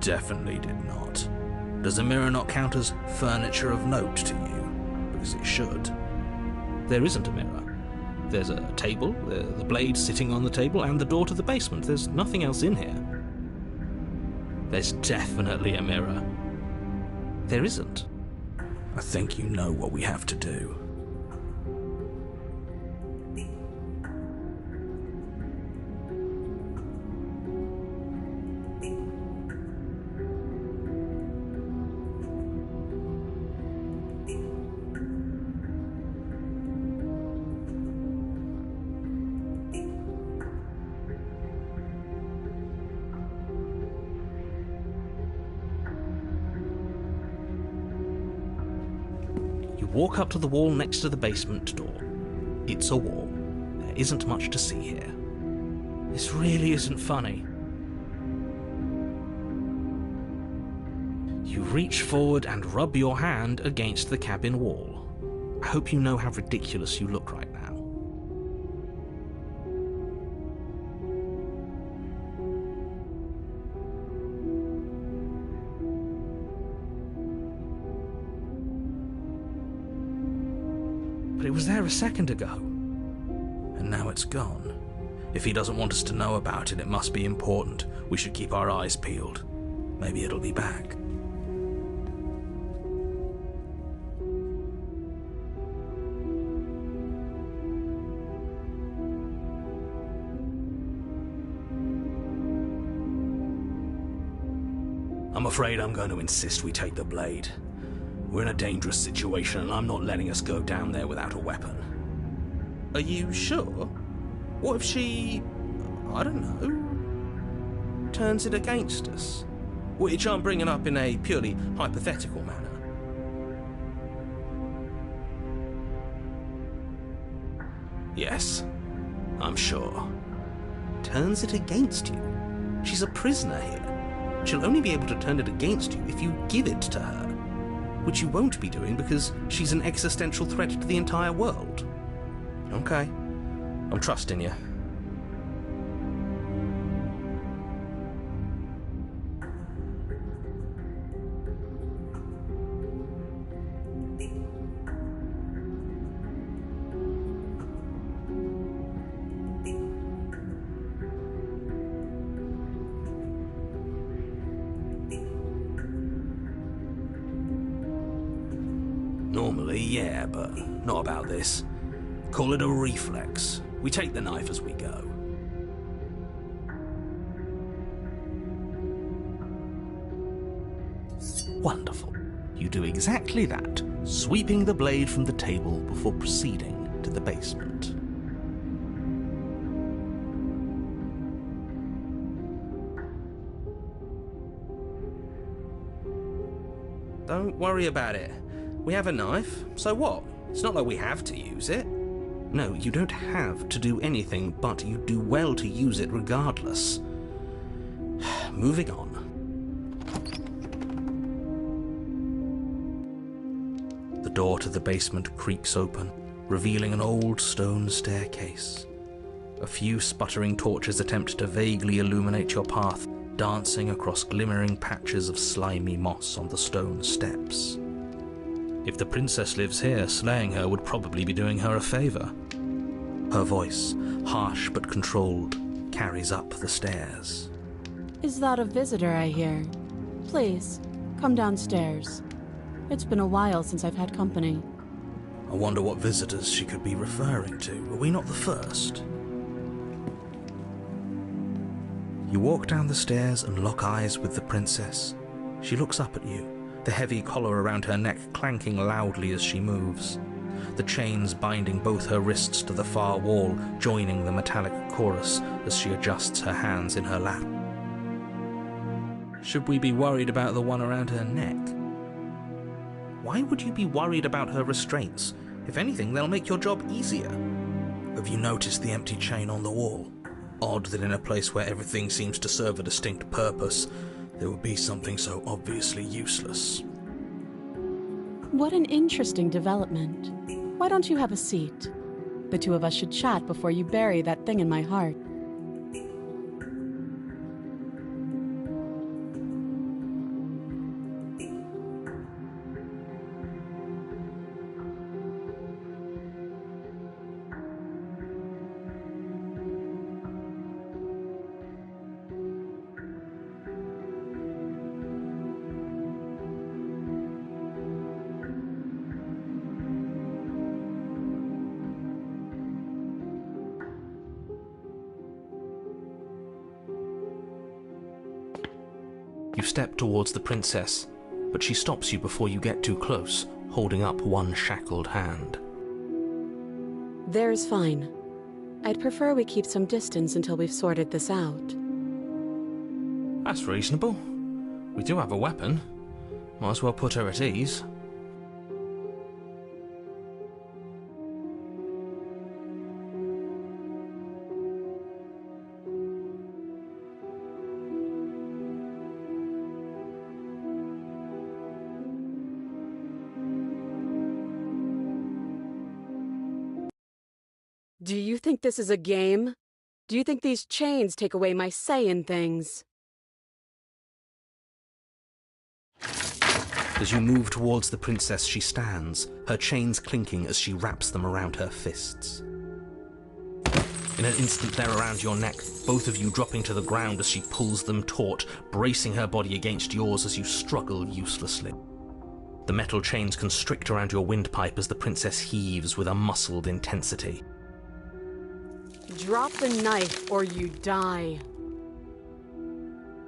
definitely did not. Does a mirror not count as furniture of note to you? Because it should. There isn't a mirror. There's a table, the blade sitting on the table, and the door to the basement. There's nothing else in here. There's definitely a mirror. There isn't. I think you know what we have to do. Walk up to the wall next to the basement door. It's a wall. There isn't much to see here. This really isn't funny. You reach forward and rub your hand against the cabin wall. I hope you know how ridiculous you look right now. But it was there a second ago. And now it's gone. If he doesn't want us to know about it, it must be important. We should keep our eyes peeled. Maybe it'll be back. I'm afraid I'm going to insist we take the blade. We're in a dangerous situation, and I'm not letting us go down there without a weapon. Are you sure? What if she, I don't know, turns it against us? Which I'm bringing up in a purely hypothetical manner. Yes, I'm sure. Turns it against you? She's a prisoner here. She'll only be able to turn it against you if you give it to her. Which you won't be doing because she's an existential threat to the entire world. Okay, I'm trusting you. Normally, yeah, but not about this. Call it a reflex. We take the knife as we go. Wonderful. You do exactly that, sweeping the blade from the table before proceeding to the basement. Don't worry about it. We have a knife, so what? It's not like we have to use it. No, you don't have to do anything, but you do well to use it regardless. Moving on. The door to the basement creaks open, revealing an old stone staircase. A few sputtering torches attempt to vaguely illuminate your path, dancing across glimmering patches of slimy moss on the stone steps. If the princess lives here, slaying her would probably be doing her a favor. Her voice, harsh but controlled, carries up the stairs. Is that a visitor I hear? Please, come downstairs. It's been a while since I've had company. I wonder what visitors she could be referring to. Are we not the first? You walk down the stairs and lock eyes with the princess. She looks up at you, the heavy collar around her neck clanking loudly as she moves. The chains binding both her wrists to the far wall, joining the metallic chorus as she adjusts her hands in her lap. Should we be worried about the one around her neck? Why would you be worried about her restraints? If anything, they'll make your job easier. Have you noticed the empty chain on the wall? Odd that in a place where everything seems to serve a distinct purpose, there would be something so obviously useless. What an interesting development. Why don't you have a seat? The two of us should chat before you bury that thing in my heart. You step towards the princess, but she stops you before you get too close, holding up one shackled hand. There's fine. I'd prefer we keep some distance until we've sorted this out. That's reasonable. We do have a weapon. Might as well put her at ease. Do you think this is a game? Do you think these chains take away my say in things? As you move towards the princess, she stands, her chains clinking as she wraps them around her fists. In an instant, they're around your neck, both of you dropping to the ground as she pulls them taut, bracing her body against yours as you struggle uselessly. The metal chains constrict around your windpipe as the princess heaves with a muscled intensity. Drop the knife or you die.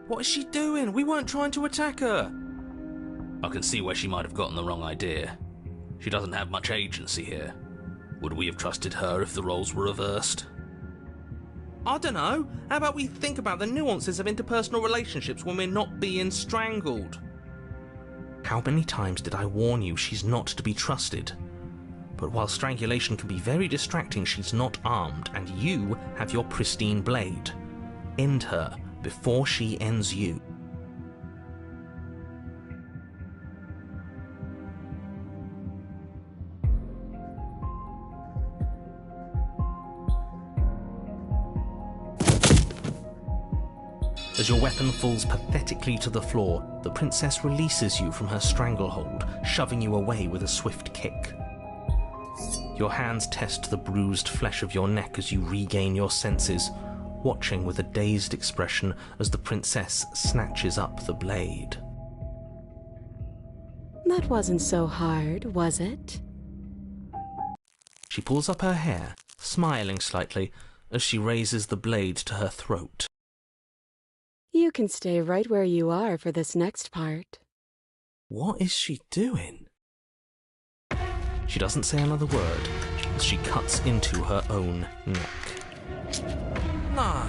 What is she doing? We weren't trying to attack her. I can see where she might have gotten the wrong idea. She doesn't have much agency here. Would we have trusted her if the roles were reversed? I don't know. How about we think about the nuances of interpersonal relationships when we're not being strangled? How many times did I warn you she's not to be trusted? But while strangulation can be very distracting, she's not armed, and you have your pristine blade. End her before she ends you. As your weapon falls pathetically to the floor, the princess releases you from her stranglehold, shoving you away with a swift kick. Your hands test the bruised flesh of your neck as you regain your senses, watching with a dazed expression as the princess snatches up the blade. That wasn't so hard, was it? She pulls up her hair, smiling slightly, as she raises the blade to her throat. You can stay right where you are for this next part. What is she doing? She doesn't say another word as she cuts into her own neck. No.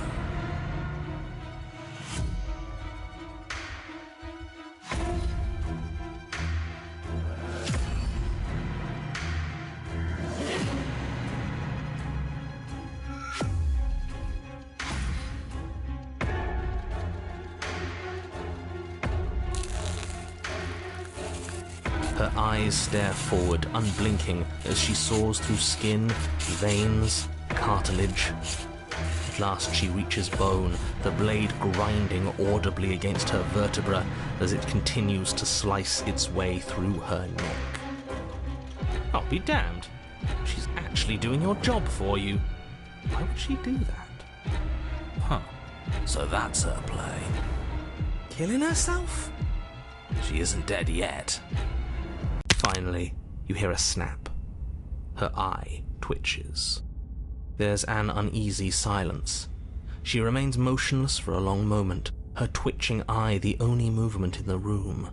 Her eyes stare forward, unblinking, as she saws through skin, veins, cartilage. At last she reaches bone, the blade grinding audibly against her vertebra as it continues to slice its way through her neck. I'll be damned. She's actually doing your job for you. Why would she do that? Huh. So that's her play. Killing herself? She isn't dead yet. Finally, you hear a snap. Her eye twitches. There's an uneasy silence. She remains motionless for a long moment, her twitching eye the only movement in the room,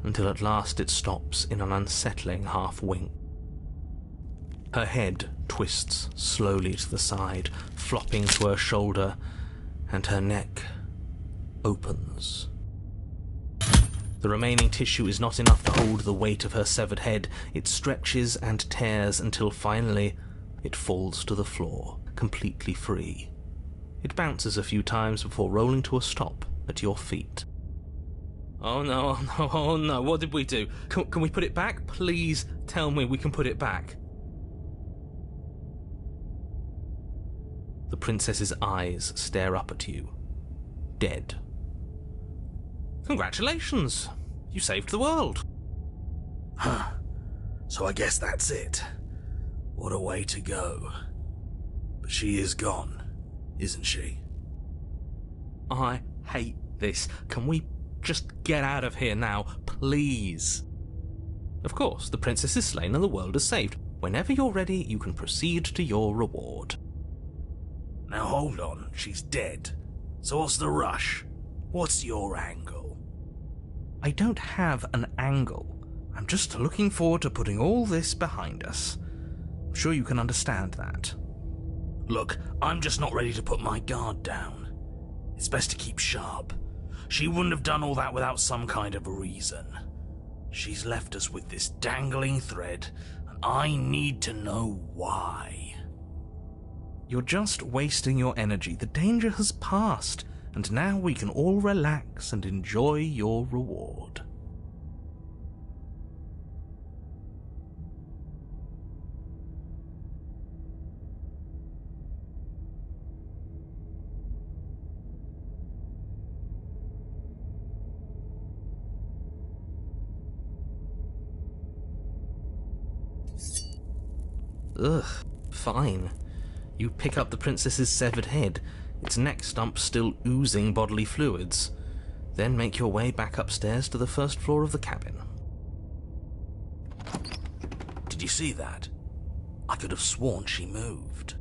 until at last it stops in an unsettling half-wink. Her head twists slowly to the side, flopping to her shoulder, and her neck opens. The remaining tissue is not enough to hold the weight of her severed head. It stretches and tears until finally it falls to the floor, completely free. It bounces a few times before rolling to a stop at your feet. Oh no, oh no, oh no, what did we do? Can we put it back? Please tell me we can put it back. The princess's eyes stare up at you, dead. Congratulations! You saved the world. Huh. So I guess that's it. What a way to go. But she is gone, isn't she? I hate this. Can we just get out of here now, please? Of course, the princess is slain and the world is saved. Whenever you're ready, you can proceed to your reward. Now hold on, she's dead. So what's the rush? What's your angle? I don't have an angle. I'm just looking forward to putting all this behind us. I'm sure you can understand that. Look, I'm just not ready to put my guard down. It's best to keep sharp. She wouldn't have done all that without some kind of a reason. She's left us with this dangling thread, and I need to know why. You're just wasting your energy. The danger has passed, and now we can all relax and enjoy your reward. Ugh, fine. You pick up the princess's severed head, its neck stump still oozing bodily fluids. Then make your way back upstairs to the first floor of the cabin. Did you see that? I could have sworn she moved.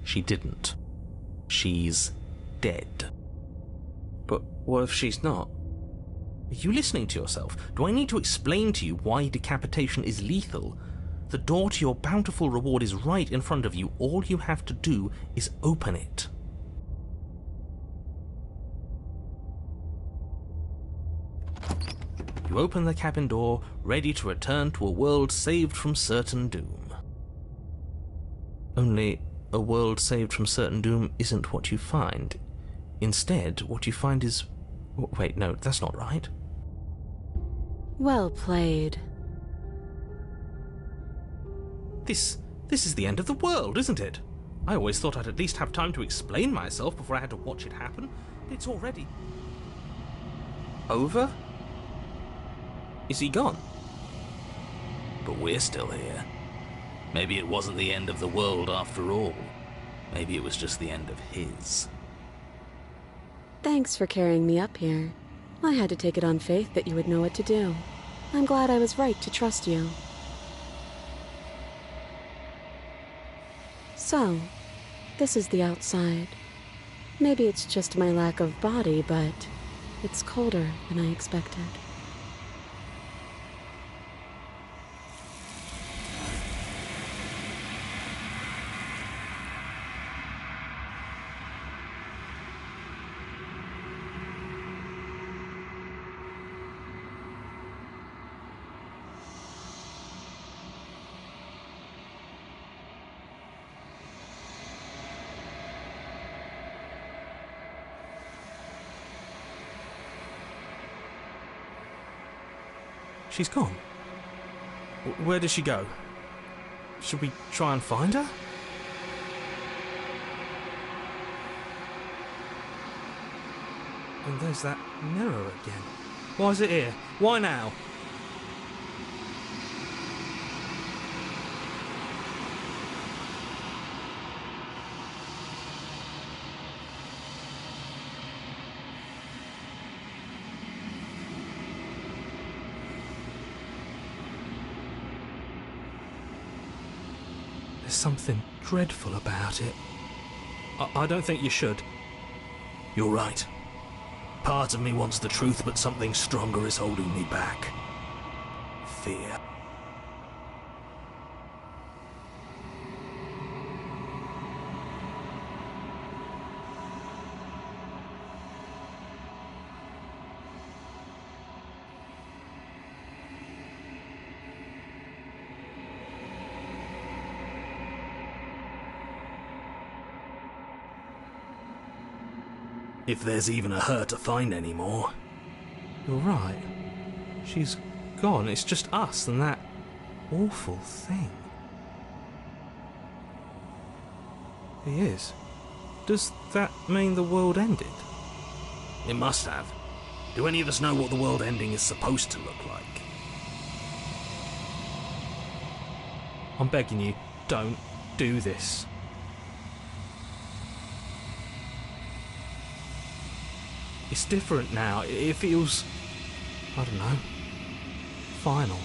She didn't. She's dead. But what if she's not? Are you listening to yourself? Do I need to explain to you why decapitation is lethal? The door to your bountiful reward is right in front of you. All you have to do is open it. You open the cabin door, ready to return to a world saved from certain doom. Only, a world saved from certain doom isn't what you find. Instead, what you find is... Wait, no, that's not right. Well played. This is the end of the world, isn't it? I always thought I'd at least have time to explain myself before I had to watch it happen. It's already... over? Is he gone? But we're still here. Maybe it wasn't the end of the world after all. Maybe it was just the end of his. Thanks for carrying me up here. I had to take it on faith that you would know what to do. I'm glad I was right to trust you. So, this is the outside. Maybe it's just my lack of body, but it's colder than I expected. She's gone. Where did she go? Should we try and find her? And there's that mirror again. Why is it here? Why now? There's something dreadful about it. I don't think you should. You're right. Part of me wants the truth, but something stronger is holding me back. Fear. If there's even a her to find anymore. You're right. She's gone. It's just us and that awful thing. He is. Does that mean the world ended? It must have. Do any of us know what the world ending is supposed to look like? I'm begging you, don't do this. It's different now. It feels... I don't know. Final.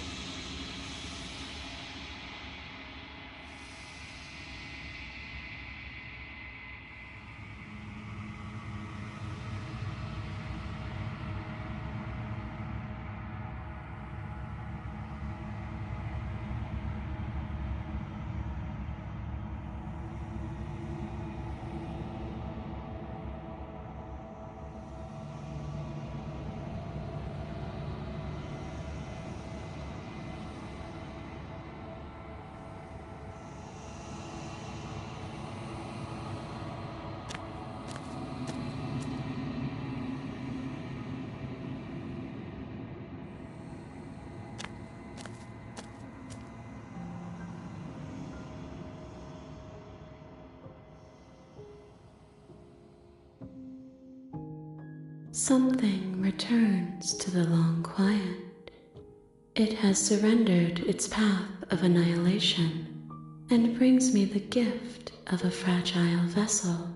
something returns to the long quiet. It has surrendered its path of annihilation and brings me the gift of a fragile vessel.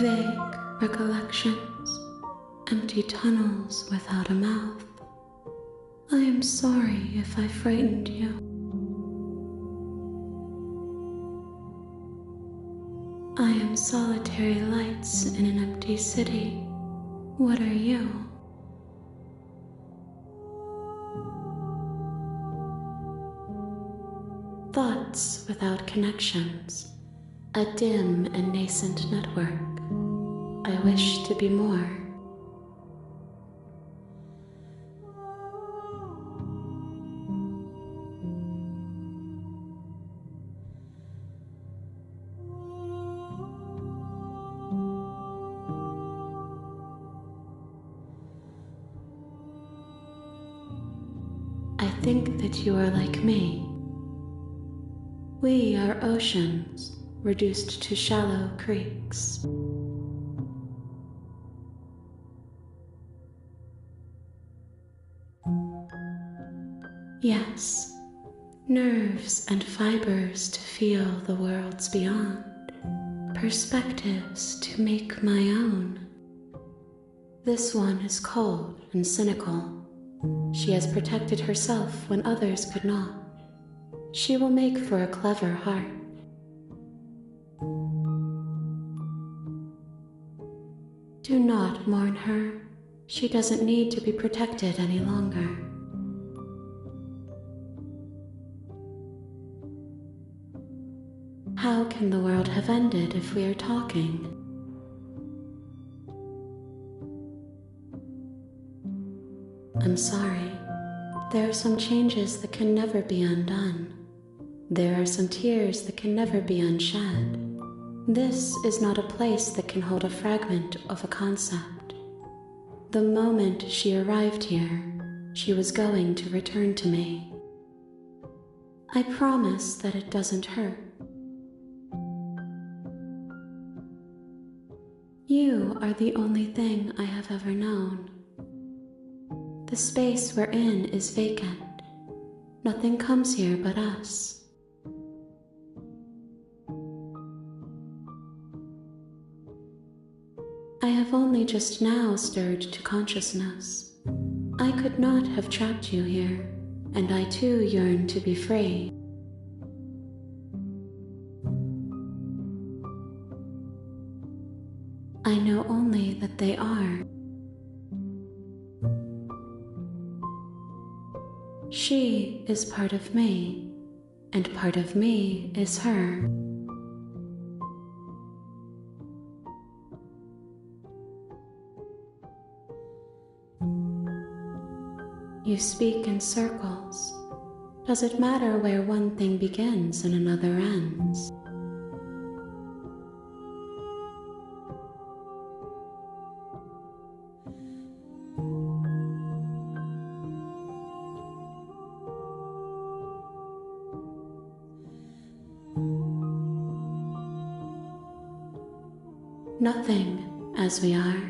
Vague recollections, empty tunnels without a mouth. I am sorry if I frightened you. I am solitary lights in an empty city. What are you? Thoughts without connections, a dim and nascent network. I wish to be more. I think that you are like me. We are oceans reduced to shallow creeks. Yes, nerves and fibers to feel the worlds beyond, perspectives to make my own. This one is cold and cynical. She has protected herself when others could not. She will make for a clever heart. Do not mourn her. She doesn't need to be protected any longer. How can the world have ended if we are talking? I'm sorry. There are some changes that can never be undone. There are some tears that can never be unshed. This is not a place that can hold a fragment of a concept. The moment she arrived here, she was going to return to me. I promise that it doesn't hurt. You are the only thing I have ever known. The space we're in is vacant. Nothing comes here but us. I have only just now stirred to consciousness. I could not have trapped you here, and I too yearn to be free. I know only that they are. She is part of me, and part of me is her. You speak in circles. Does it matter where one thing begins and another ends? nothing as we are,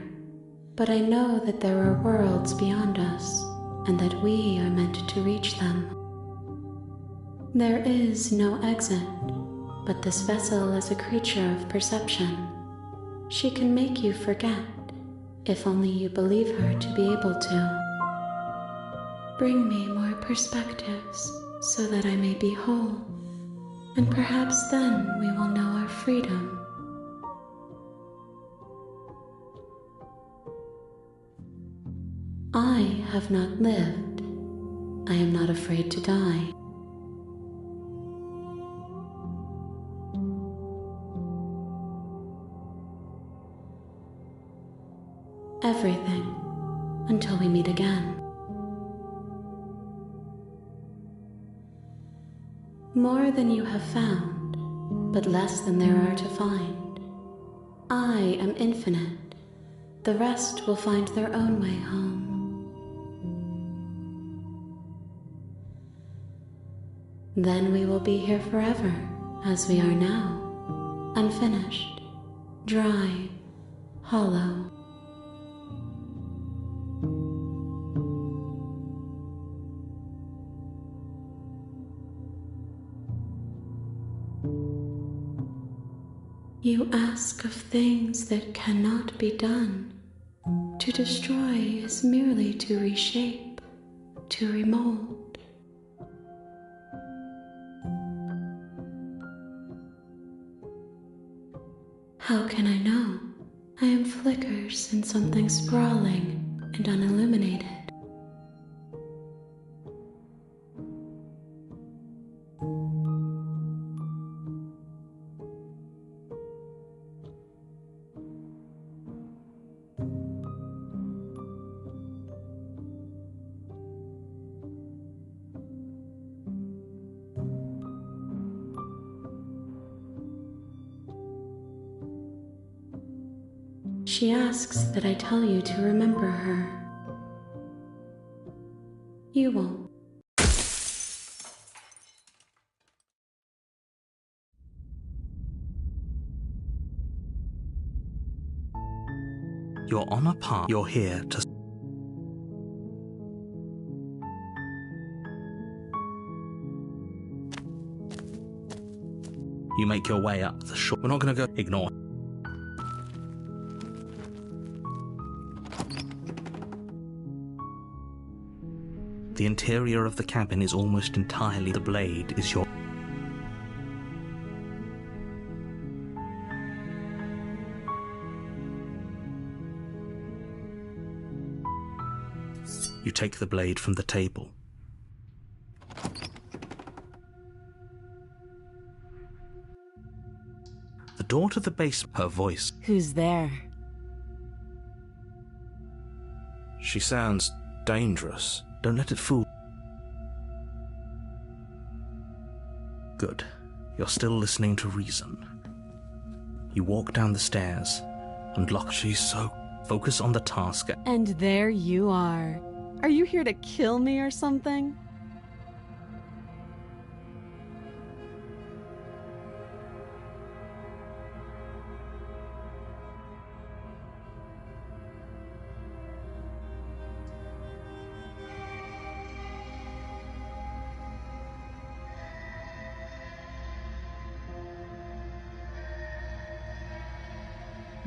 but I know that there are worlds beyond us, and that we are meant to reach them. There is no exit, but this vessel is a creature of perception. She can make you forget, if only you believe her to be able to. Bring me more perspectives, so that I may be whole, and perhaps then we will know our freedom. I have not lived. I am not afraid to die. Everything, until we meet again. More than you have found, but less than there are to find. I am infinite. The rest will find their own way home. Then we will be here forever, as we are now, unfinished, dry, hollow. You ask of things that cannot be done. To destroy is merely to reshape, to remold. How can I know? I am flickers in something sprawling and unilluminated. She asks that I tell you to remember her. You won't. You're on a path. You're here to... You make your way up the shore. We're not going to go... Ignore. The interior of the cabin is almost entirely... The blade is your... You take the blade from the table. The door to the basement... Her voice. Who's there? She sounds dangerous. Don't let it fool. Good. You're still listening to reason. You walk down the stairs and lock. She's so... Focus on the task. And there you are. Are you here to kill me or something?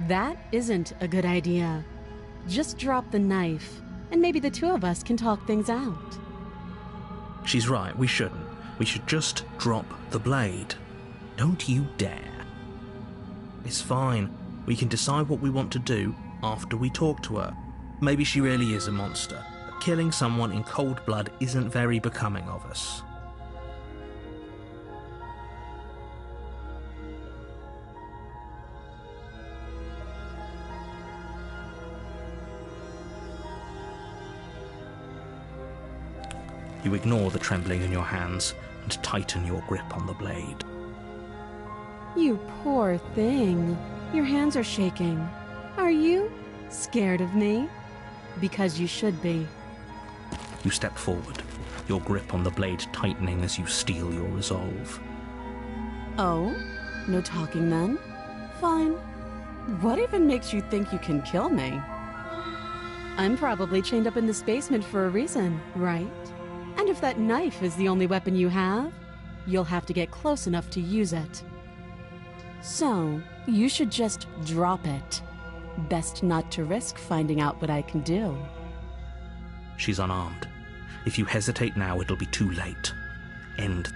That isn't a good idea. Just drop the knife, and maybe the two of us can talk things out. She's right, we shouldn't. We should just drop the blade. Don't you dare. It's fine. We can decide what we want to do after we talk to her. Maybe she really is a monster, but killing someone in cold blood isn't very becoming of us. You ignore the trembling in your hands and tighten your grip on the blade. You poor thing. Your hands are shaking. Are you scared of me? Because you should be. You step forward, your grip on the blade tightening as you steel your resolve. Oh? No talking then? Fine. What even makes you think you can kill me? I'm probably chained up in this basement for a reason, right? And if that knife is the only weapon you have, you'll have to get close enough to use it. So, you should just drop it. Best not to risk finding out what I can do. She's unarmed. If you hesitate now, it'll be too late. End.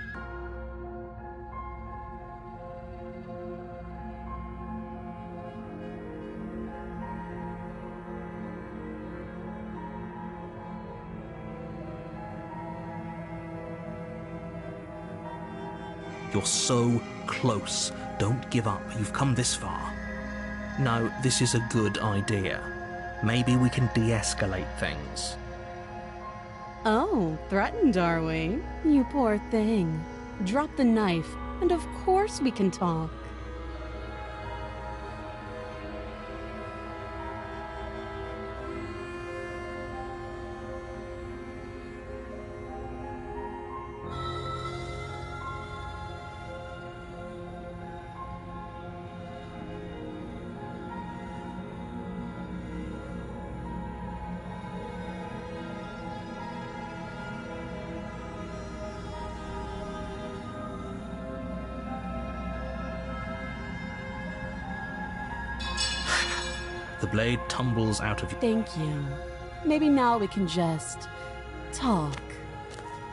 You're so close. Don't give up. You've come this far. No, this is a good idea. Maybe we can de-escalate things. Oh, threatened, are we? You poor thing. Drop the knife, and of course we can talk. The blade tumbles out of you. Thank you. Maybe now we can just talk.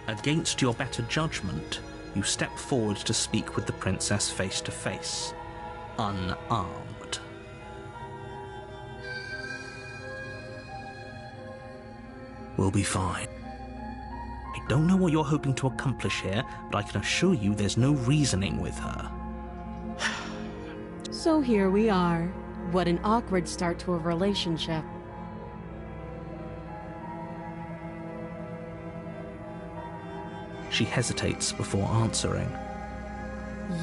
Against your better judgment, you step forward to speak with the princess face to face, unarmed. We'll be fine. I don't know what you're hoping to accomplish here, but I can assure you there's no reasoning with her. So here we are. What an awkward start to a relationship. She hesitates before answering.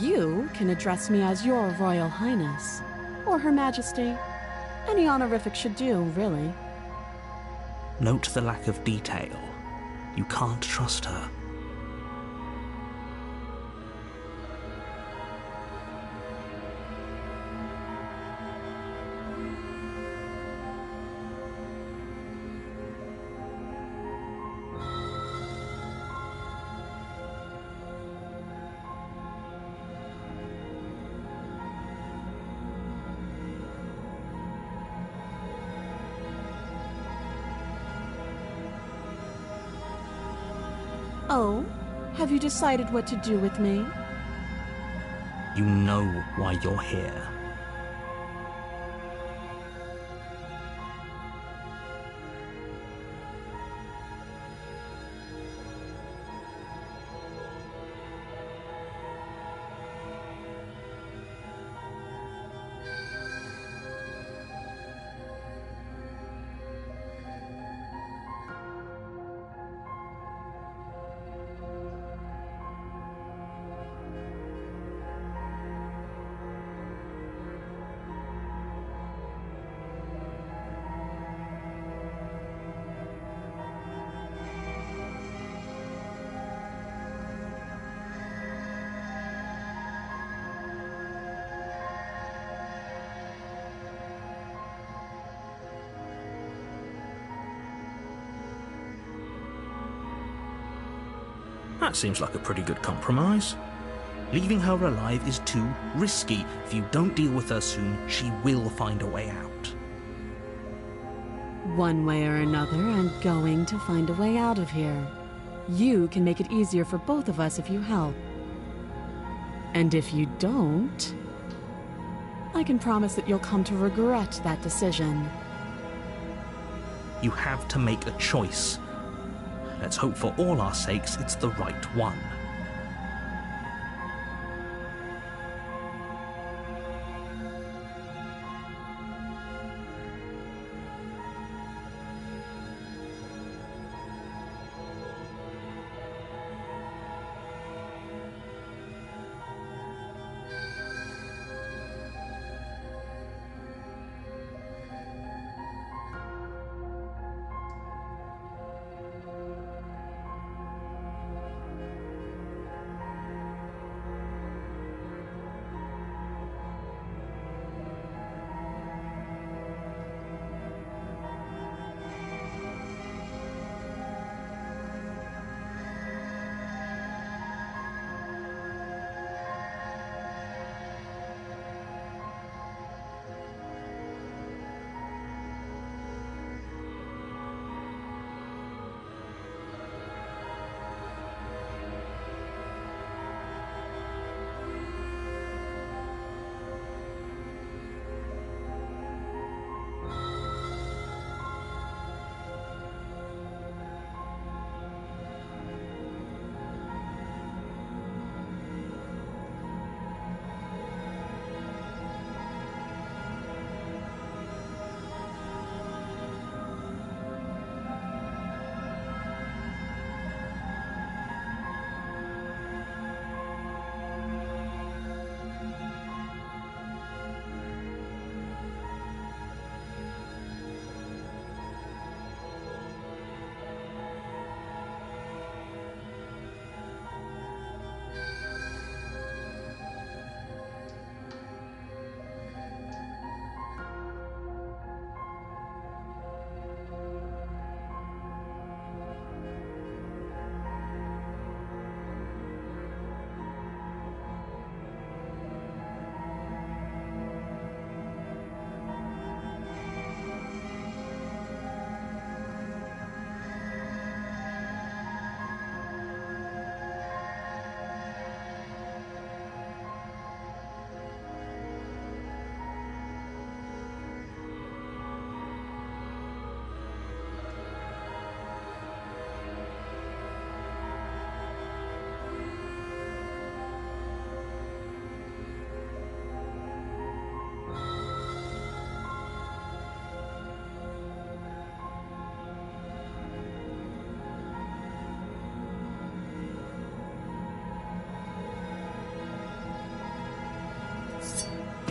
You can address me as Your Royal Highness, or Her Majesty. Any honorific should do, really. Note the lack of detail. You can't trust her. Oh, have you decided what to do with me? You know why you're here. That seems like a pretty good compromise. Leaving her alive is too risky. If you don't deal with her soon, she will find a way out. One way or another, I'm going to find a way out of here. You can make it easier for both of us if you help. And if you don't, I can promise that you'll come to regret that decision. You have to make a choice. Let's hope for all our sakes it's the right one.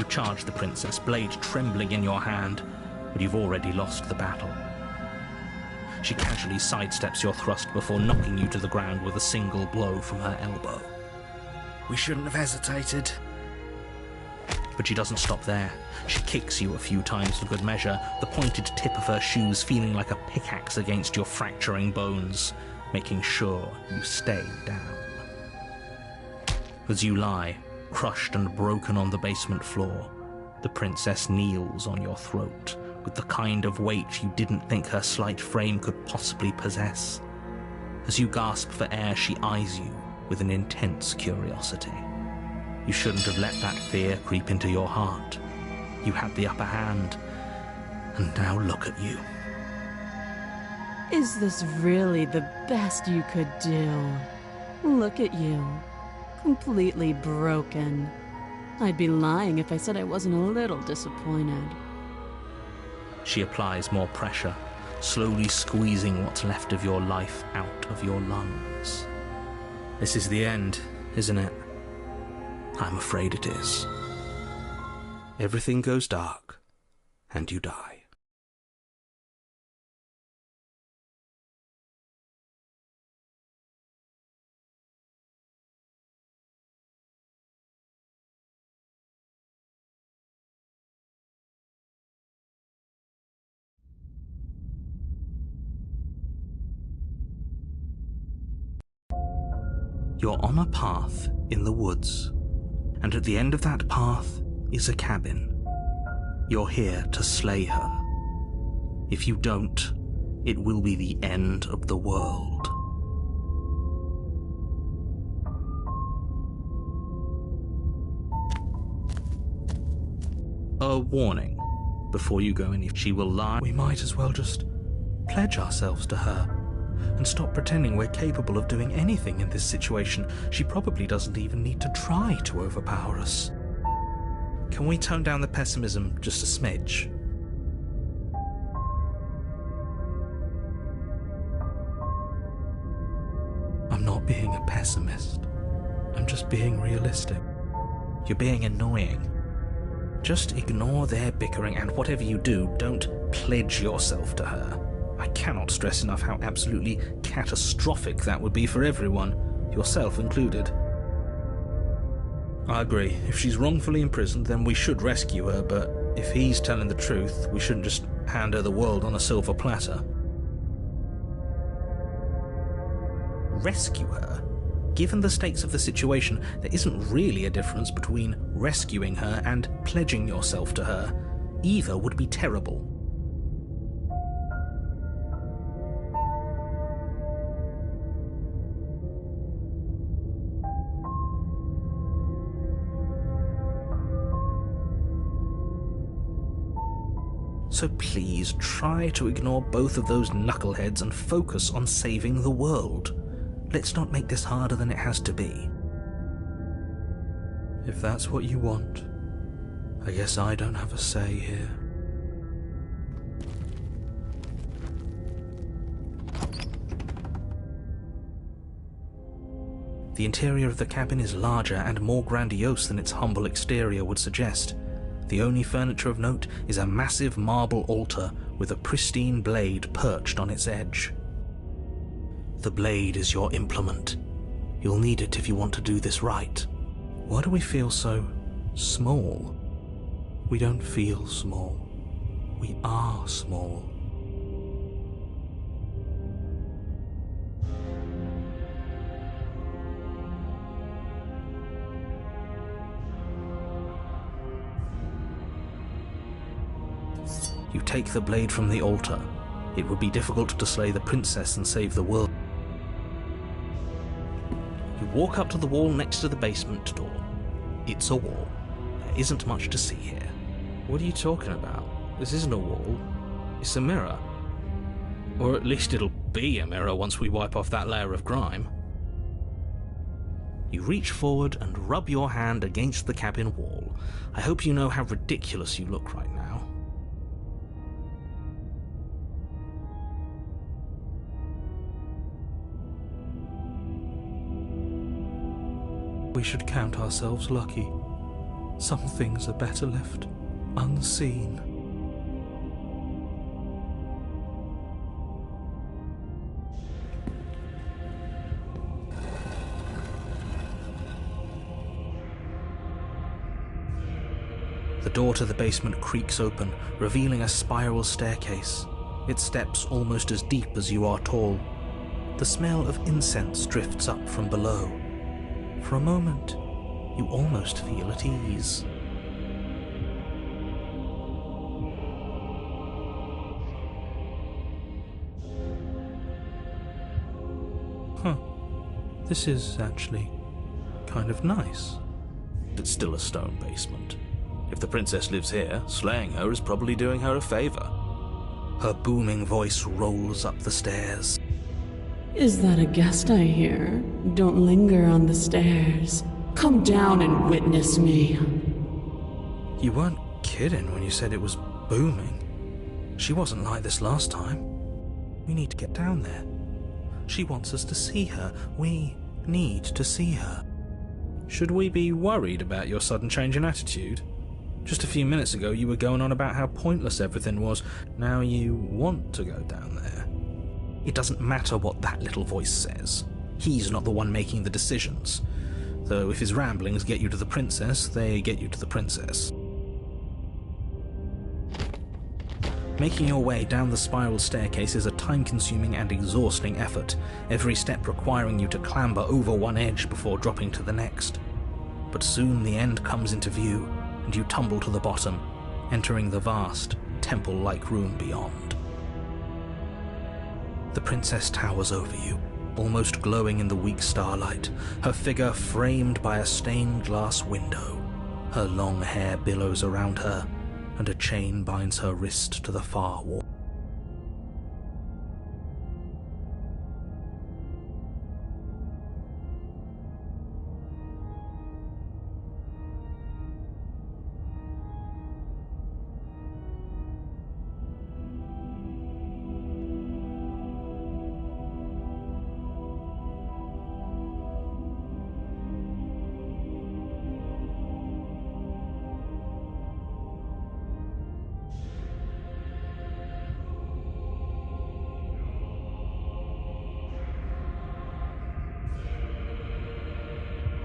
You charge the princess, blade trembling in your hand, but you've already lost the battle. She casually sidesteps your thrust before knocking you to the ground with a single blow from her elbow. We shouldn't have hesitated. But she doesn't stop there. She kicks you a few times for good measure, the pointed tip of her shoes feeling like a pickaxe against your fracturing bones, making sure you stay down. As you lie, crushed and broken on the basement floor, the princess kneels on your throat with the kind of weight you didn't think her slight frame could possibly possess. As you gasp for air, she eyes you with an intense curiosity. You shouldn't have let that fear creep into your heart. You had the upper hand, and now look at you. Is this really the best you could do? Look at you. Completely broken. I'd be lying if I said I wasn't a little disappointed. She applies more pressure, slowly squeezing what's left of your life out of your lungs. This is the end, isn't it? I'm afraid it is. Everything goes dark, and you die. You're on a path in the woods, and at the end of that path is a cabin. You're here to slay her. If you don't, it will be the end of the world. A warning before you go any. She will lie. We might as well just pledge ourselves to her and stop pretending we're capable of doing anything in this situation. She probably doesn't even need to try to overpower us. Can we tone down the pessimism just a smidge? I'm not being a pessimist. I'm just being realistic. You're being annoying. Just ignore their bickering, and whatever you do, don't pledge yourself to her. I cannot stress enough how absolutely catastrophic that would be for everyone, yourself included. I agree. If she's wrongfully imprisoned, then we should rescue her, but if he's telling the truth, we shouldn't just hand her the world on a silver platter. Rescue her? Given the stakes of the situation, there isn't really a difference between rescuing her and pledging yourself to her. Either would be terrible. So please try to ignore both of those knuckleheads and focus on saving the world. Let's not make this harder than it has to be. If that's what you want, I guess I don't have a say here. The interior of the cabin is larger and more grandiose than its humble exterior would suggest. The only furniture of note is a massive marble altar with a pristine blade perched on its edge. The blade is your implement. You'll need it if you want to do this right. Why do we feel so small? We don't feel small. We are small. You take the blade from the altar. It would be difficult to slay the princess and save the world. You walk up to the wall next to the basement door. It's a wall. There isn't much to see here. What are you talking about? This isn't a wall. It's a mirror. Or at least it'll be a mirror once we wipe off that layer of grime. You reach forward and rub your hand against the cabin wall. I hope you know how ridiculous you look right now. We should count ourselves lucky. Some things are better left unseen. The door to the basement creaks open, revealing a spiral staircase, its steps almost as deep as you are tall. The smell of incense drifts up from below. For a moment, you almost feel at ease. Huh. This is actually kind of nice. It's still a stone basement. If the princess lives here, slaying her is probably doing her a favor. Her booming voice rolls up the stairs. Is that a guest I hear? Don't linger on the stairs. Come down and witness me. You weren't kidding when you said it was booming. She wasn't like this last time. We need to get down there. She wants us to see her. We need to see her. Should we be worried about your sudden change in attitude? Just a few minutes ago you were going on about how pointless everything was. Now you want to go down there. It doesn't matter what that little voice says. He's not the one making the decisions. Though if his ramblings get you to the princess, they get you to the princess. Making your way down the spiral staircase is a time-consuming and exhausting effort, every step requiring you to clamber over one edge before dropping to the next. But soon the end comes into view, and you tumble to the bottom, entering the vast, temple-like room beyond. The princess towers over you, almost glowing in the weak starlight, her figure framed by a stained glass window. Her long hair billows around her, and a chain binds her wrist to the far wall.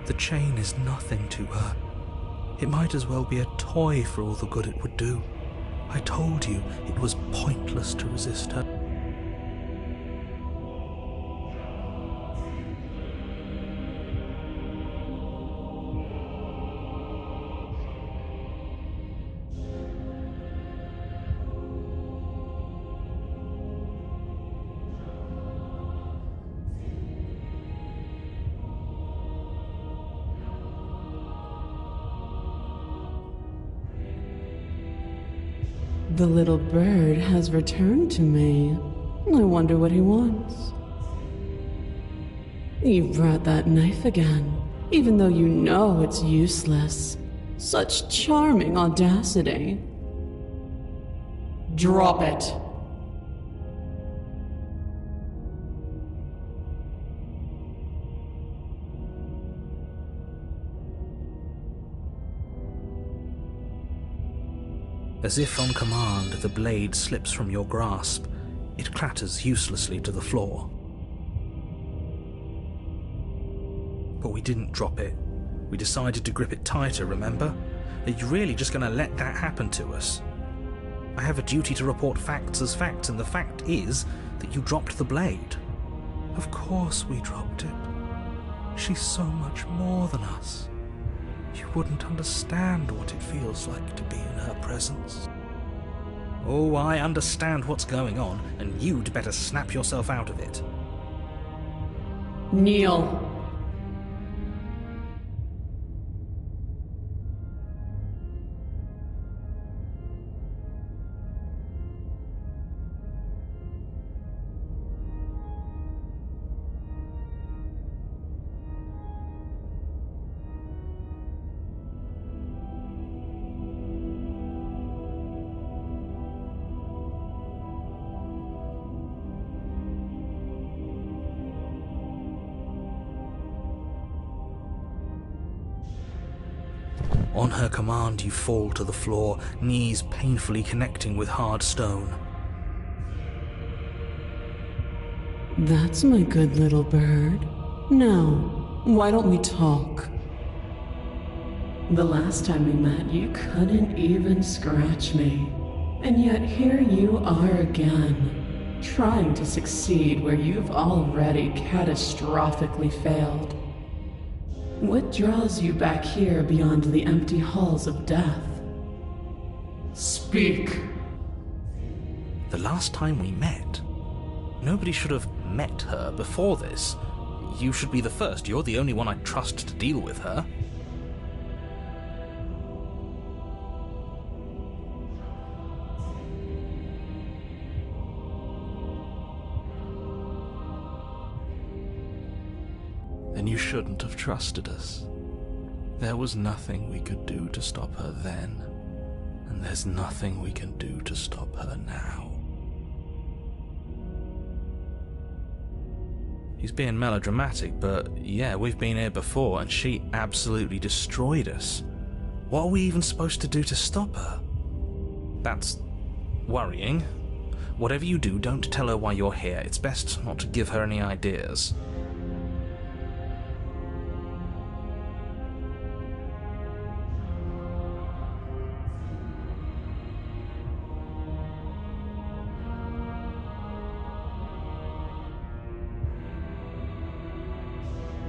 The chain is nothing to her. It might as well be a toy for all the good it would do. I told you it was pointless to resist her. The little bird has returned to me. I wonder what he wants. You brought that knife again, even though you know it's useless. Such charming audacity. Drop it. As if on command, the blade slips from your grasp. It clatters uselessly to the floor. But we didn't drop it. We decided to grip it tighter, remember? Are you really just going to let that happen to us? I have a duty to report facts as facts, and the fact is that you dropped the blade. Of course we dropped it. She's so much more than us. You wouldn't understand what it feels like to be in her presence. Oh, I understand what's going on, and you'd better snap yourself out of it. Kneel. On her command, you fall to the floor, knees painfully connecting with hard stone. That's my good little bird. Now, why don't we talk? The last time we met, you couldn't even scratch me. And yet here you are again, trying to succeed where you've already catastrophically failed. What draws you back here beyond the empty halls of death? Speak! The last time we met, nobody should have met her before this. You should be the first. You're the only one I'd trust to deal with her. Then you shouldn't have trusted us. There was nothing we could do to stop her then, and there's nothing we can do to stop her now. He's being melodramatic, but yeah, we've been here before and she absolutely destroyed us. What are we even supposed to do to stop her? That's worrying. Whatever you do, don't tell her why you're here. It's best not to give her any ideas.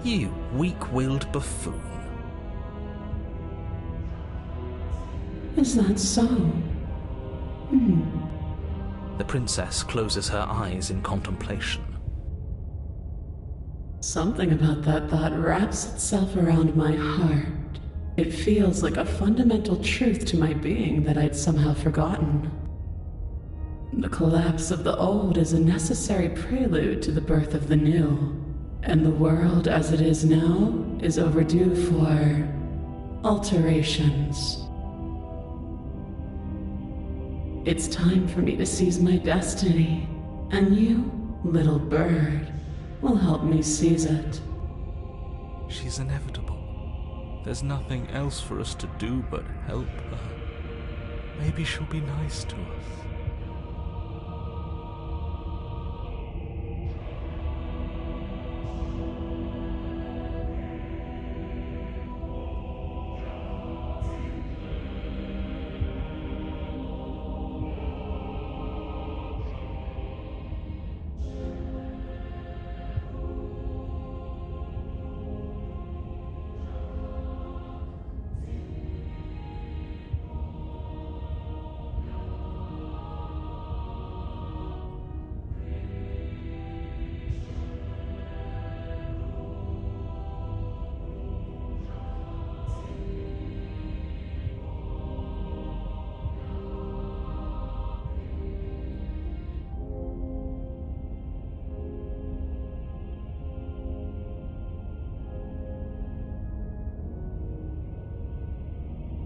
You weak-willed buffoon. Is that so? The princess closes her eyes in contemplation. Something about that thought wraps itself around my heart. It feels like a fundamental truth to my being that I'd somehow forgotten. The collapse of the old is a necessary prelude to the birth of the new. And the world as it is now is overdue for alterations. It's time for me to seize my destiny, and you, little bird, will help me seize it. She's inevitable. There's nothing else for us to do but help her. Maybe she'll be nice to us.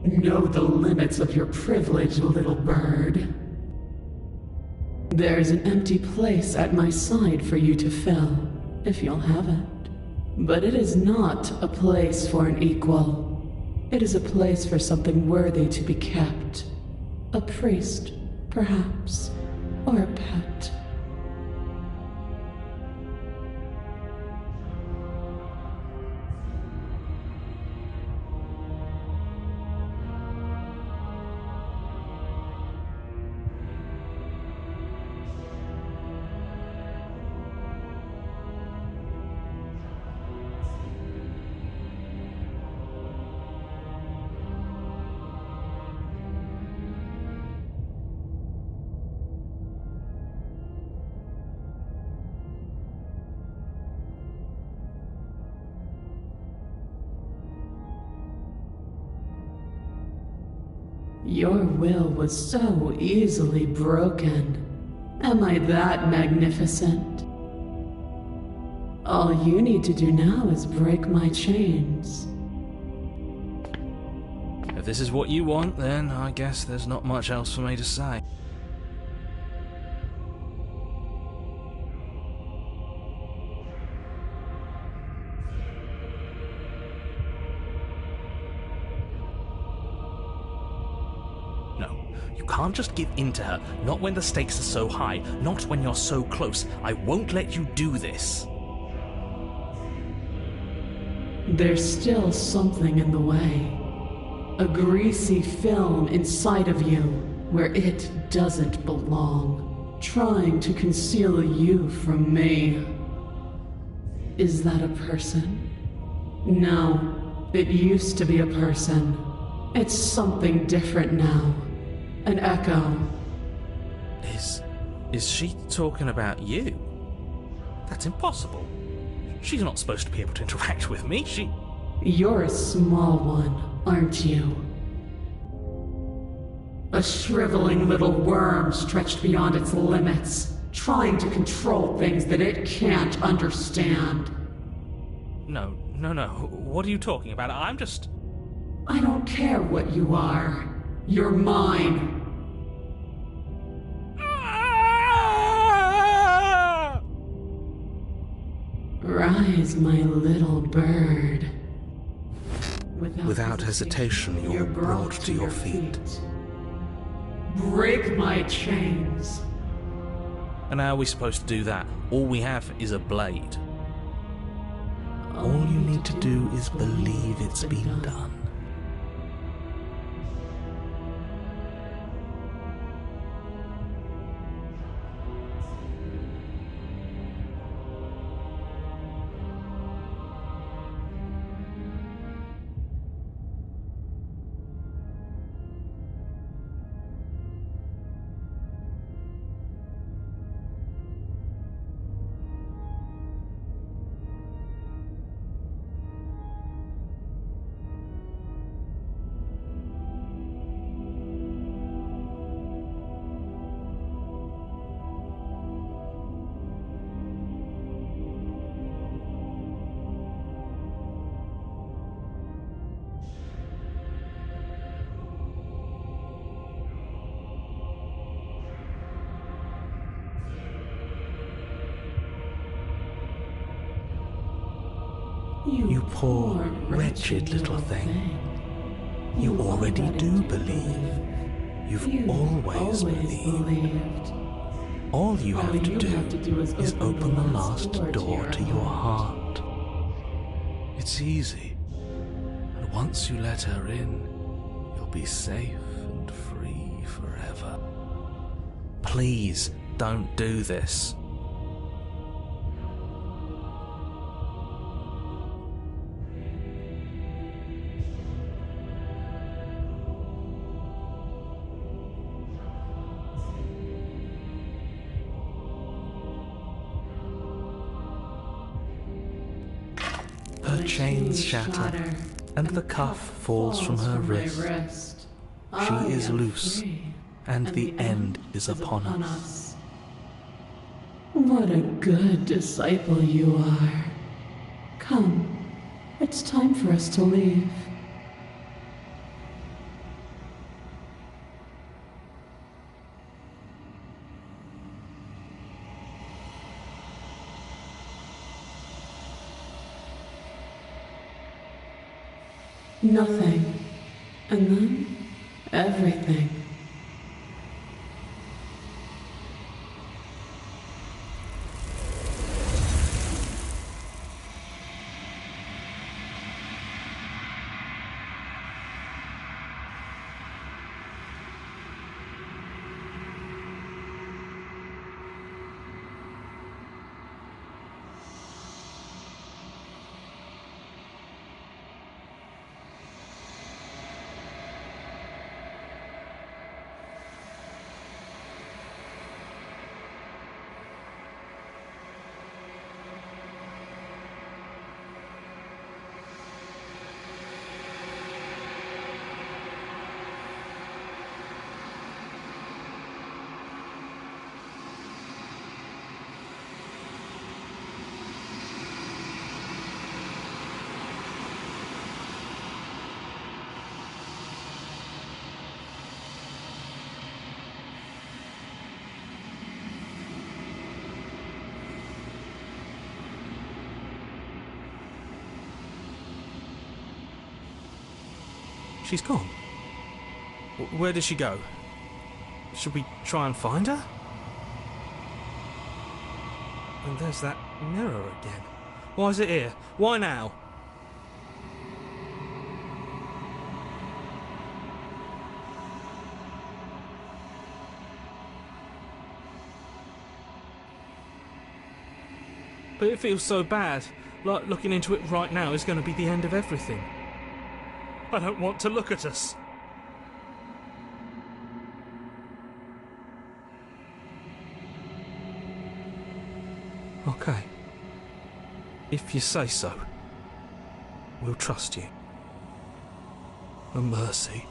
Know the limits of your privilege, little bird. There's an empty place at my side for you to fill, if you'll have it. But it is not a place for an equal. It is a place for something worthy to be kept. A priest, perhaps, or a pet. Your will was so easily broken. Am I that magnificent? All you need to do now is break my chains. If this is what you want, then I guess there's not much else for me to say. You can't just give in to her, not when the stakes are so high, not when you're so close. I won't let you do this. There's still something in the way. A greasy film inside of you where it doesn't belong, trying to conceal you from me. Is that a person? No, it used to be a person. It's something different now. An echo. Is she talking about you? That's impossible. She's not supposed to be able to interact with me. You're a small one, aren't you? A shriveling little worm stretched beyond its limits, trying to control things that it can't understand. No. What are you talking about? I don't care what you are. You're mine. Rise, my little bird. Without hesitation, you're brought to your feet. Break my chains. And how are we supposed to do that? All we have is a blade. All you need to do is believe it's been done. You poor, wretched little thing. You already do believe. You've always believed. All you have to do is open the last door to your heart. It's easy. And once you let her in, you'll be safe and free forever. Please, don't do this. Her chains shatter, and the cuff falls from her wrist. She is loose, and the end is upon us. What a good disciple you are. Come, it's time for us to leave. Nothing, and then everything. She's gone. Where did she go? Should we try and find her? And there's that mirror again. Why is it here? Why now? But it feels so bad, like looking into it right now is going to be the end of everything. I don't want to look at us. Okay. If you say so, we'll trust you. A mercy.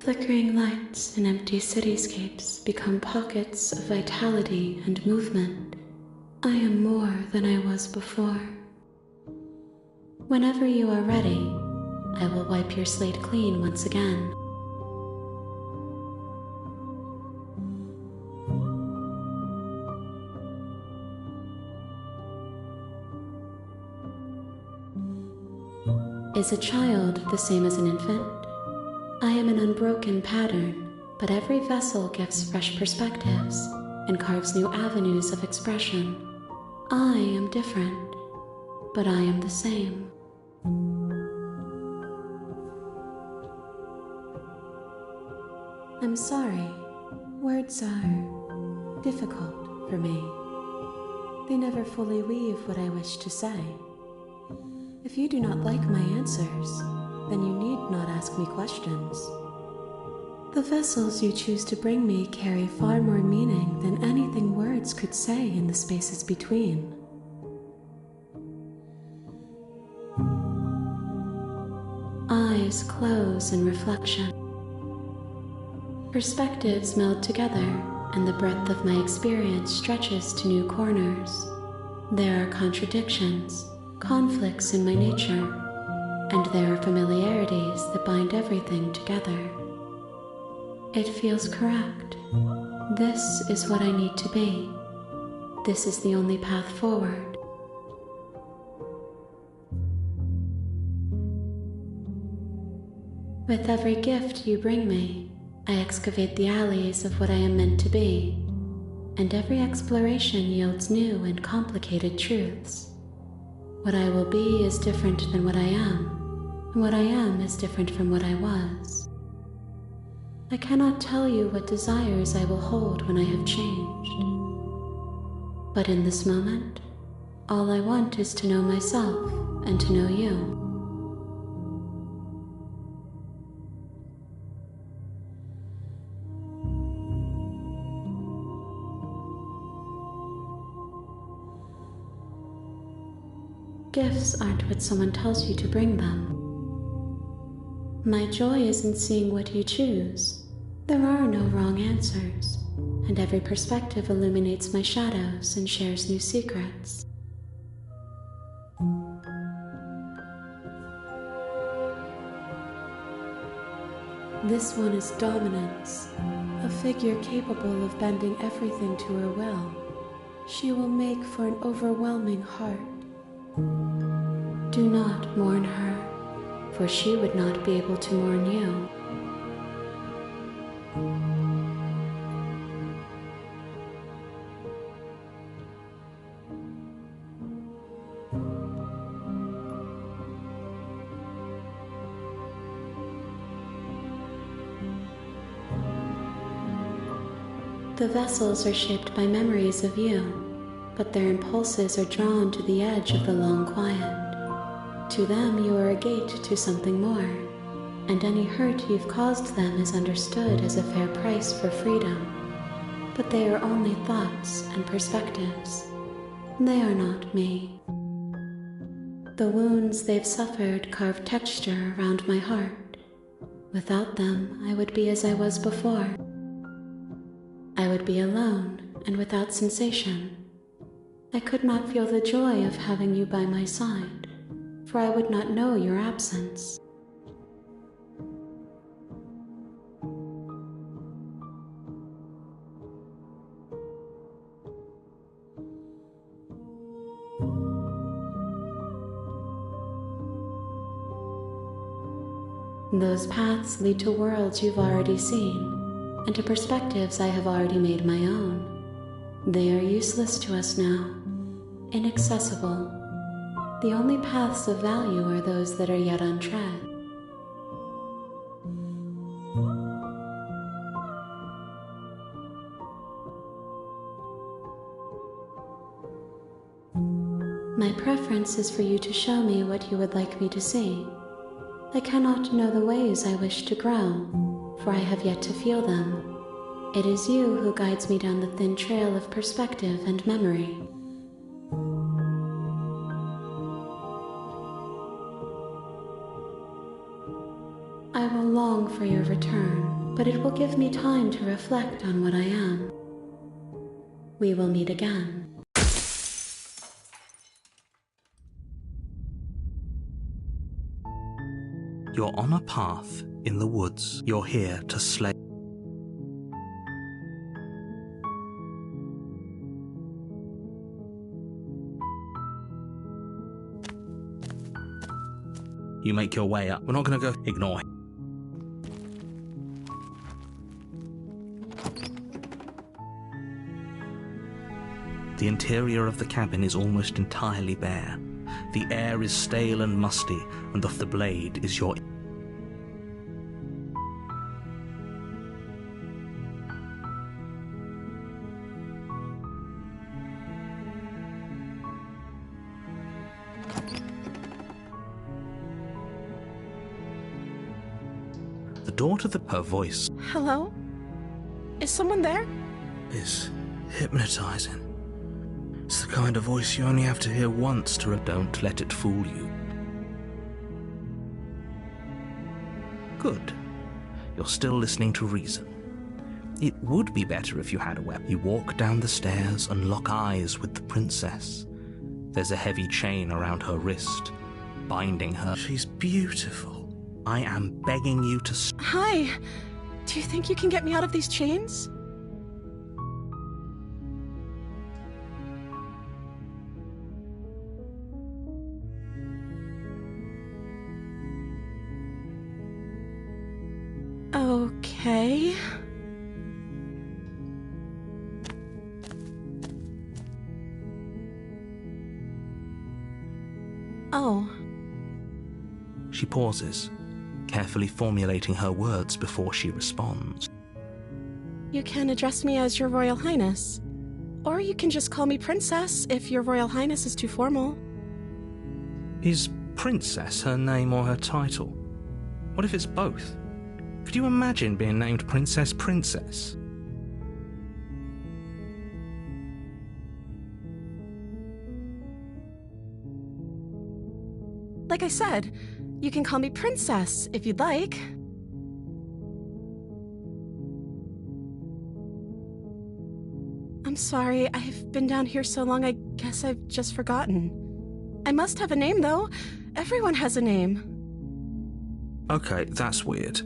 Flickering lights and empty cityscapes become pockets of vitality and movement. I am more than I was before. Whenever you are ready, I will wipe your slate clean once again. Is a child the same as an infant? I am an unbroken pattern, but every vessel gives fresh perspectives and carves new avenues of expression. I am different, but I am the same. I'm sorry. Words are difficult for me. They never fully weave what I wish to say. If you do not like my answers, then you need not ask me questions. The vessels you choose to bring me carry far more meaning than anything words could say in the spaces between. Eyes close in reflection. Perspectives meld together, and the breadth of my experience stretches to new corners. There are contradictions, conflicts in my nature, and there are familiarities that bind everything together. It feels correct. This is what I need to be. This is the only path forward. With every gift you bring me, I excavate the alleys of what I am meant to be, and every exploration yields new and complicated truths. What I will be is different than what I am, and what I am is different from what I was. I cannot tell you what desires I will hold when I have changed. But in this moment, all I want is to know myself and to know you. Gifts aren't what someone tells you to bring them. My joy is in seeing what you choose. There are no wrong answers, and every perspective illuminates my shadows and shares new secrets. This one is dominance, a figure capable of bending everything to her will. She will make for an overwhelming heart. Do not mourn her, for she would not be able to mourn you. The vessels are shaped by memories of you, but their impulses are drawn to the edge of the long quiet. To them, you are a gate to something more, and any hurt you've caused them is understood as a fair price for freedom. but they are only thoughts and perspectives. They are not me. The wounds they've suffered carve texture around my heart. Without them, I would be as I was before. I would be alone and without sensation. I could not feel the joy of having you by my side, for I would not know your absence. Those paths lead to worlds you've already seen, and to perspectives I have already made my own. They are useless to us now, inaccessible. The only paths of value are those that are yet untread. My preference is for you to show me what you would like me to see. I cannot know the ways I wish to grow, for I have yet to feel them. It is you who guides me down the thin trail of perspective and memory. I will long for your return, but it will give me time to reflect on what I am. We will meet again. You're on a path in the woods. You're here to slay. You make your way up. We're not going to go ignore him. The interior of the cabin is almost entirely bare. The air is stale and musty, and the blade is your... The door to her voice... Hello? Is someone there? ...is hypnotizing. It's the kind of voice you only have to hear once to... Don't let it fool you. Good. You're still listening to reason. It would be better if you had a weapon. You walk down the stairs and lock eyes with the princess. There's a heavy chain around her wrist, binding her. She's beautiful. I am begging you to... Hi! Do you think you can get me out of these chains? Okay. Oh. She pauses, carefully formulating her words before she responds. You can address me as Your Royal Highness. Or you can just call me Princess if Your Royal Highness is too formal. Is Princess her name or her title? What if it's both? Could you imagine being named Princess Princess? Like I said, you can call me Princess if you'd like. I'm sorry, I've been down here so long I guess I've just forgotten. I must have a name, though. Everyone has a name. Okay, that's weird.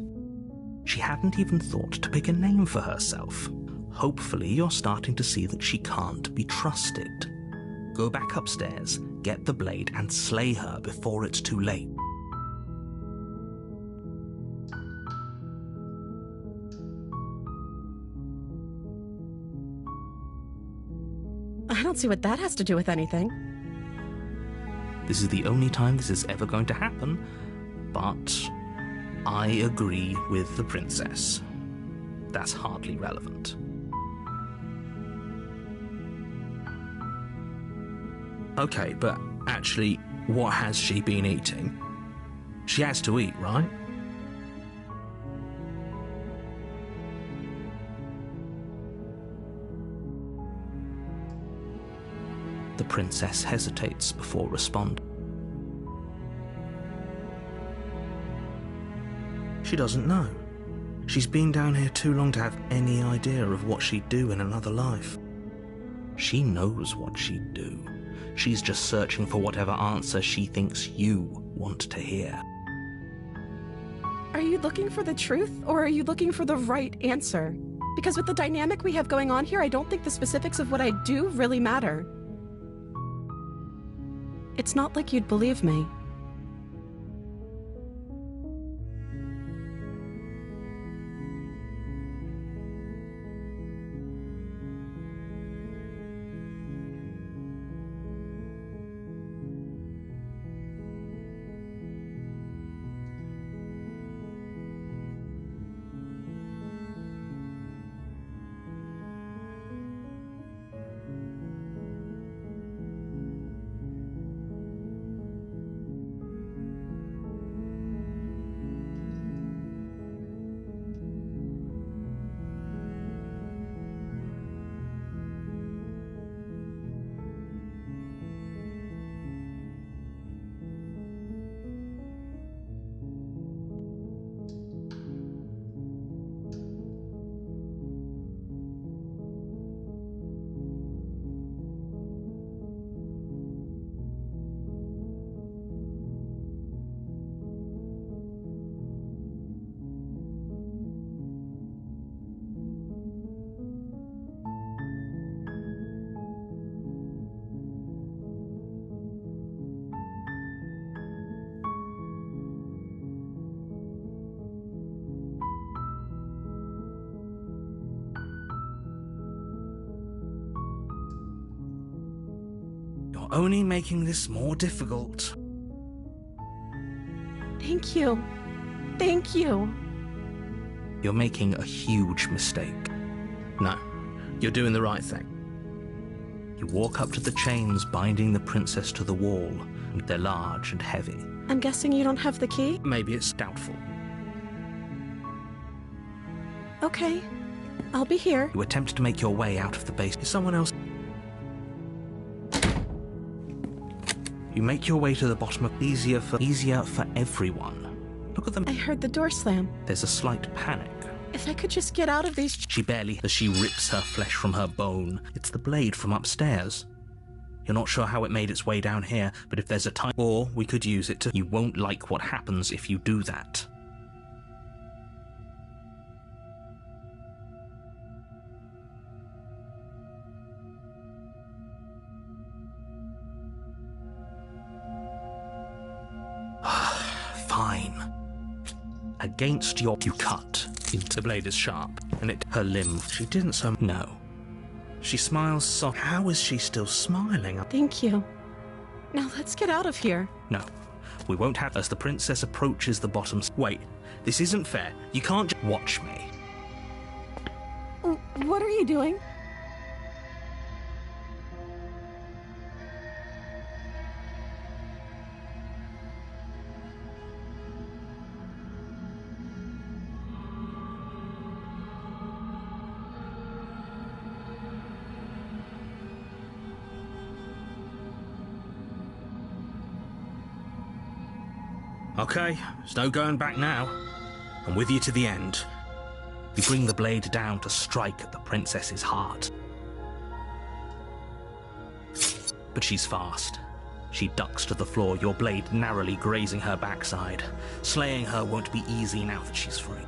She hadn't even thought to pick a name for herself. Hopefully you're starting to see that she can't be trusted. Go back upstairs, get the blade, and slay her before it's too late. I don't see what that has to do with anything. This is the only time this is ever going to happen, but I agree with the princess. That's hardly relevant. Okay, but actually, what has she been eating? She has to eat, right? The princess hesitates before responding. She doesn't know. She's been down here too long to have any idea of what she'd do in another life. She knows what she'd do. She's just searching for whatever answer she thinks you want to hear. Are you looking for the truth, or are you looking for the right answer? Because with the dynamic we have going on here, I don't think the specifics of what I do really matter. It's not like you'd believe me. You're only making this more difficult. Thank you. Thank you. You're making a huge mistake. No, you're doing the right thing. You walk up to the chains binding the princess to the wall. They're large and heavy. I'm guessing you don't have the key? Maybe it's doubtful. Okay. I'll be here. You attempt to make your way out of the base. Someone else. You make your way to the bottom of easier for everyone. Look at them. I heard the door slam. There's a slight panic. If I could just get out of these... She barely, as she rips her flesh from her bone. It's the blade from upstairs. You're not sure how it made its way down here, but if there's a time... Or we could use it to... You won't like what happens if you do that. Fine. Against your... You cut. The blade is sharp, and her limb... She didn't so... No. She smiles soft. How is she still smiling? Thank you. Now let's get out of here. No. We won't have... As the princess approaches the bottom... Wait. This isn't fair. You can't just... Watch me. What are you doing? Okay, there's no going back now. I'm with you to the end. You bring the blade down to strike at the princess's heart. But she's fast. She ducks to the floor, your blade narrowly grazing her backside. Slaying her won't be easy now that she's free.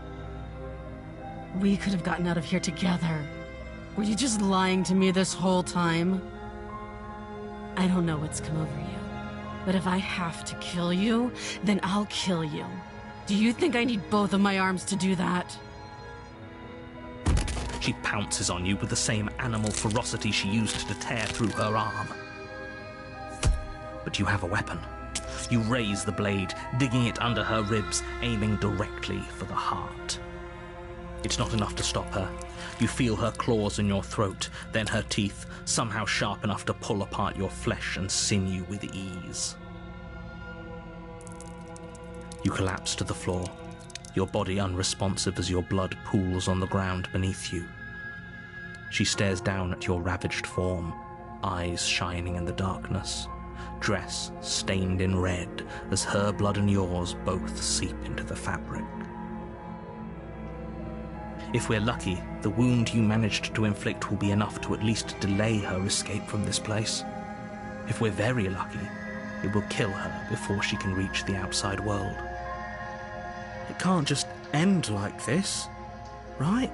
We could have gotten out of here together. Were you just lying to me this whole time? I don't know what's come over you. But if I have to kill you, then I'll kill you. Do you think I need both of my arms to do that? She pounces on you with the same animal ferocity she used to tear through her arm. But you have a weapon. You raise the blade, digging it under her ribs, aiming directly for the heart. It's not enough to stop her. You feel her claws in your throat, then her teeth, somehow sharp enough to pull apart your flesh and sinew with ease. You collapse to the floor, your body unresponsive as your blood pools on the ground beneath you. She stares down at your ravaged form, eyes shining in the darkness, dress stained in red as her blood and yours both seep into the fabric. If we're lucky, the wound you managed to inflict will be enough to at least delay her escape from this place. If we're very lucky, it will kill her before she can reach the outside world. It can't just end like this, right?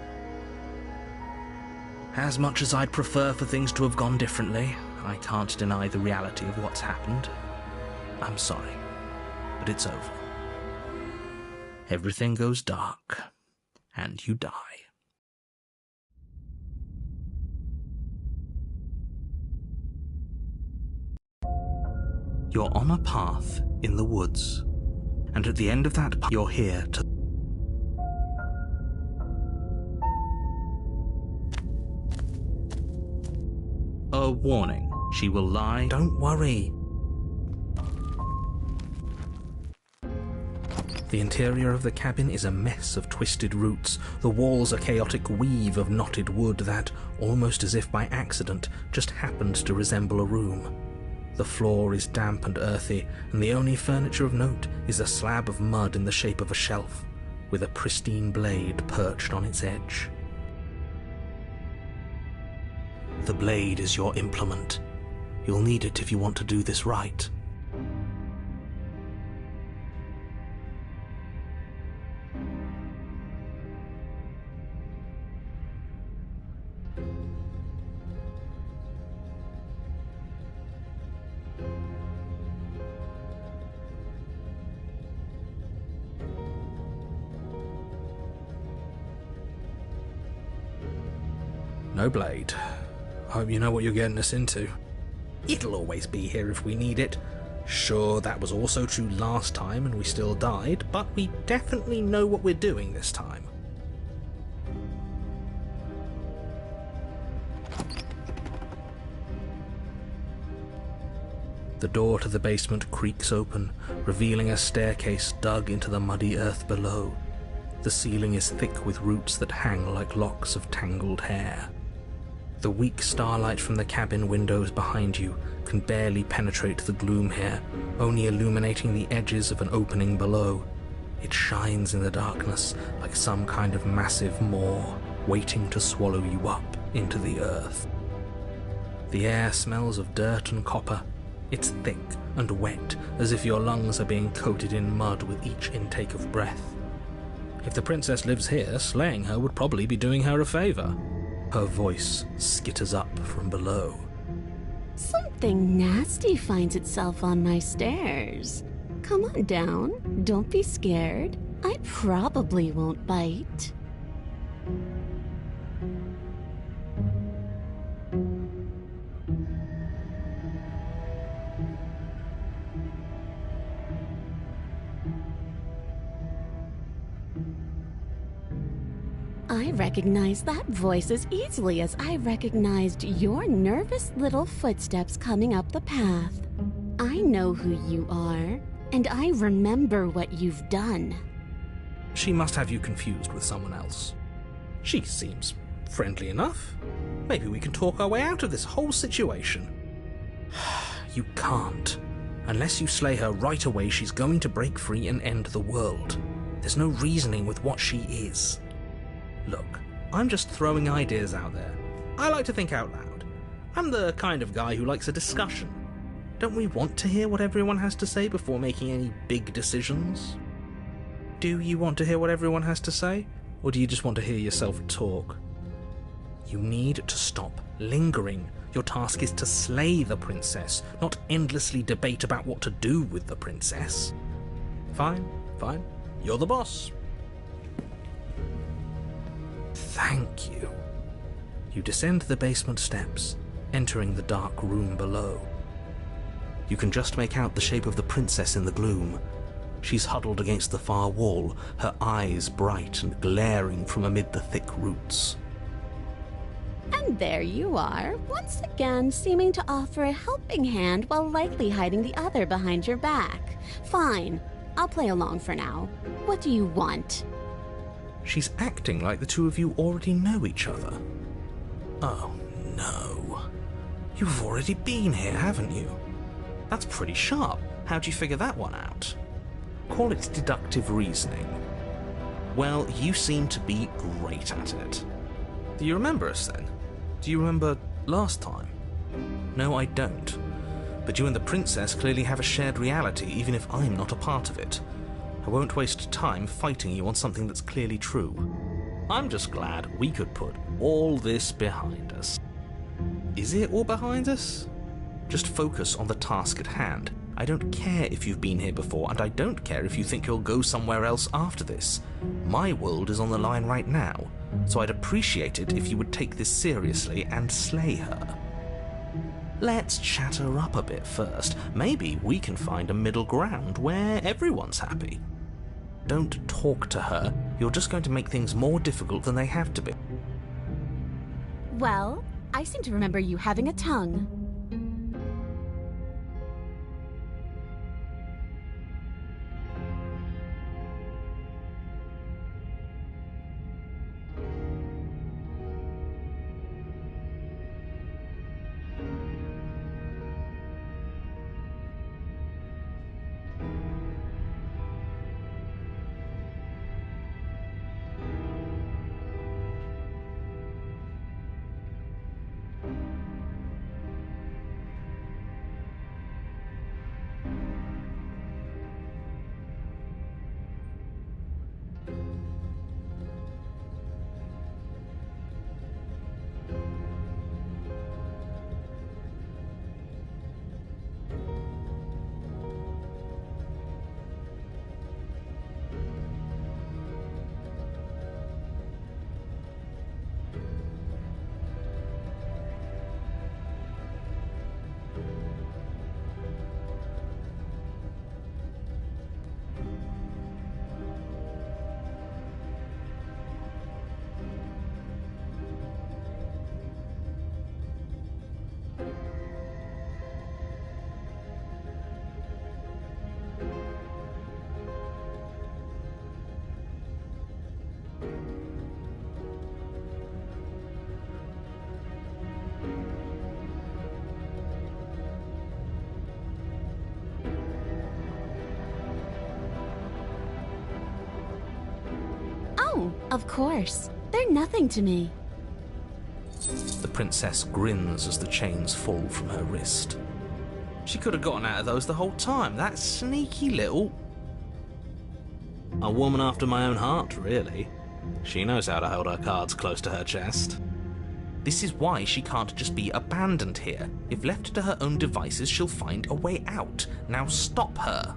As much as I'd prefer for things to have gone differently, I can't deny the reality of what's happened. I'm sorry, but it's over. Everything goes dark, and you die. You're on a path in the woods, and at the end of that path, you're here to... A warning. She will lie. Don't worry. The interior of the cabin is a mess of twisted roots. The walls a chaotic weave of knotted wood that, almost as if by accident, just happened to resemble a room. The floor is damp and earthy, and the only furniture of note is a slab of mud in the shape of a shelf, with a pristine blade perched on its edge. The blade is your implement. You'll need it if you want to do this right. No blade. Hope you know what you're getting us into. It'll always be here if we need it. Sure, that was also true last time and we still died, but we definitely know what we're doing this time. The door to the basement creaks open, revealing a staircase dug into the muddy earth below. The ceiling is thick with roots that hang like locks of tangled hair. The weak starlight from the cabin windows behind you can barely penetrate the gloom here, only illuminating the edges of an opening below. It shines in the darkness like some kind of massive maw, waiting to swallow you up into the earth. The air smells of dirt and copper. It's thick and wet, as if your lungs are being coated in mud with each intake of breath. If the princess lives here, slaying her would probably be doing her a favor. Her voice skitters up from below. Something nasty finds itself on my stairs. Come on down. Don't be scared. I probably won't bite. I recognize that voice as easily as I recognized your nervous little footsteps coming up the path. I know who you are, and I remember what you've done. She must have you confused with someone else. She seems friendly enough. Maybe we can talk our way out of this whole situation. You can't. Unless you slay her right away, she's going to break free and end the world. There's no reasoning with what she is. Look, I'm just throwing ideas out there. I like to think out loud. I'm the kind of guy who likes a discussion. Don't we want to hear what everyone has to say before making any big decisions? Do you want to hear what everyone has to say? Or do you just want to hear yourself talk? You need to stop lingering. Your task is to slay the princess, not endlessly debate about what to do with the princess. Fine, fine. You're the boss. Thank you. You descend the basement steps, entering the dark room below. You can just make out the shape of the princess in the gloom. She's huddled against the far wall, her eyes bright and glaring from amid the thick roots. And there you are, once again seeming to offer a helping hand while likely hiding the other behind your back. Fine, I'll play along for now. What do you want? She's acting like the two of you already know each other. Oh, no. You've already been here, haven't you? That's pretty sharp. How'd you figure that one out? Call it deductive reasoning. Well, you seem to be great at it. Do you remember us then? Do you remember last time? No, I don't. But you and the princess clearly have a shared reality, even if I'm not a part of it. I won't waste time fighting you on something that's clearly true. I'm just glad we could put all this behind us. Is it all behind us? Just focus on the task at hand. I don't care if you've been here before, and I don't care if you think you'll go somewhere else after this. My world is on the line right now, so I'd appreciate it if you would take this seriously and slay her. Let's chat her up a bit first. Maybe we can find a middle ground where everyone's happy. Don't talk to her. You're just going to make things more difficult than they have to be. Well, I seem to remember you having a tongue. Oh, of course. They're nothing to me. The princess grins as the chains fall from her wrist. She could have gotten out of those the whole time. That sneaky little... A woman after my own heart, really. She knows how to hold her cards close to her chest. This is why she can't just be abandoned here. If left to her own devices, she'll find a way out. Now stop her.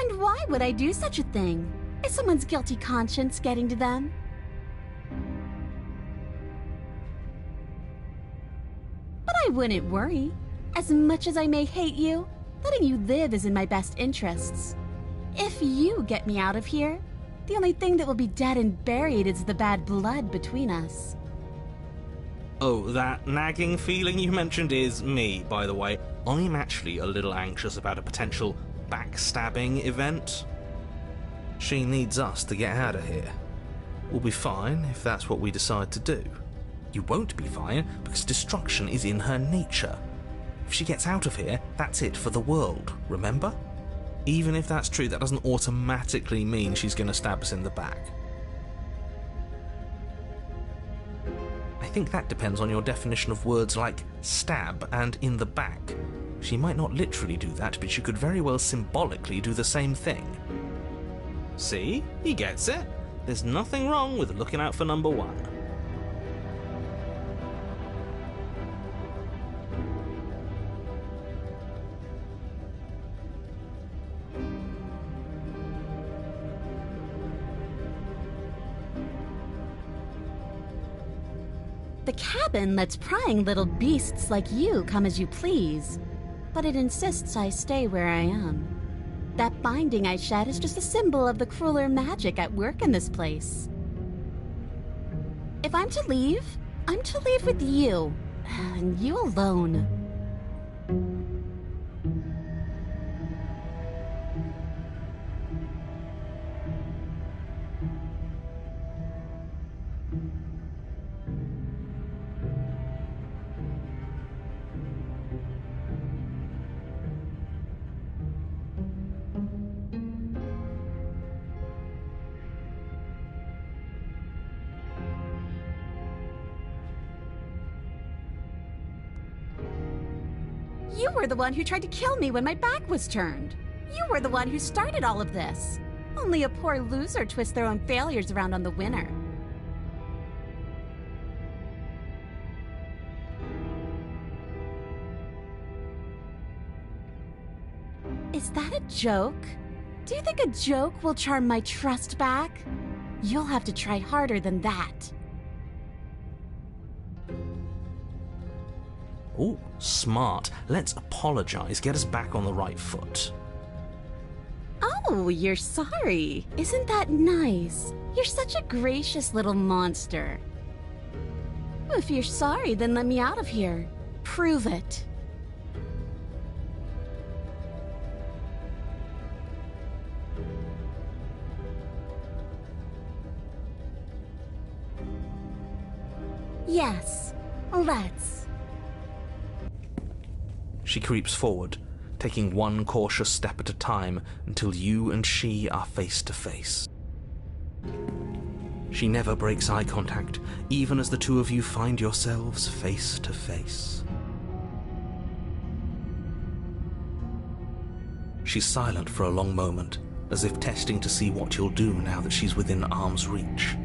And why would I do such a thing? Is someone's guilty conscience getting to them? But I wouldn't worry. As much as I may hate you, letting you live is in my best interests. If you get me out of here, the only thing that will be dead and buried is the bad blood between us. Oh, that nagging feeling you mentioned is me, by the way. I'm actually a little anxious about a potential backstabbing event. She needs us to get out of here. We'll be fine if that's what we decide to do. You won't be fine because destruction is in her nature. If she gets out of here, that's it for the world, remember? Even if that's true, that doesn't automatically mean she's going to stab us in the back. I think that depends on your definition of words like stab and in the back. She might not literally do that, but she could very well symbolically do the same thing. See? He gets it. There's nothing wrong with looking out for number one. The cabin lets prying little beasts like you come as you please, but it insists I stay where I am. That binding I shed is just a symbol of the crueler magic at work in this place. If I'm to leave with you, and you alone. You were the one who tried to kill me when my back was turned. You were the one who started all of this. Only a poor loser twists their own failures around on the winner. Is that a joke? Do you think a joke will charm my trust back? You'll have to try harder than that. Oh, smart. Let's apologize, get us back on the right foot. Oh, you're sorry. Isn't that nice? You're such a gracious little monster. If you're sorry, then let me out of here. Prove it. Yes, let's. She creeps forward, taking one cautious step at a time until you and she are face to face. She never breaks eye contact, even as the two of you find yourselves face to face. She's silent for a long moment, as if testing to see what you'll do now that she's within arm's reach.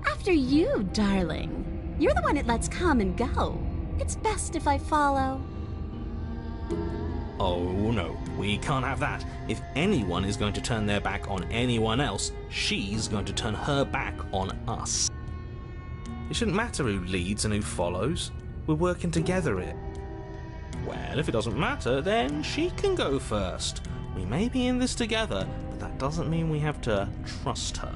After you, darling. You're the one it lets come and go. It's best if I follow. Oh no, we can't have that. If anyone is going to turn their back on anyone else, she's going to turn her back on us. It shouldn't matter who leads and who follows. We're working together here. Well, if it doesn't matter, then she can go first. We may be in this together, but that doesn't mean we have to trust her.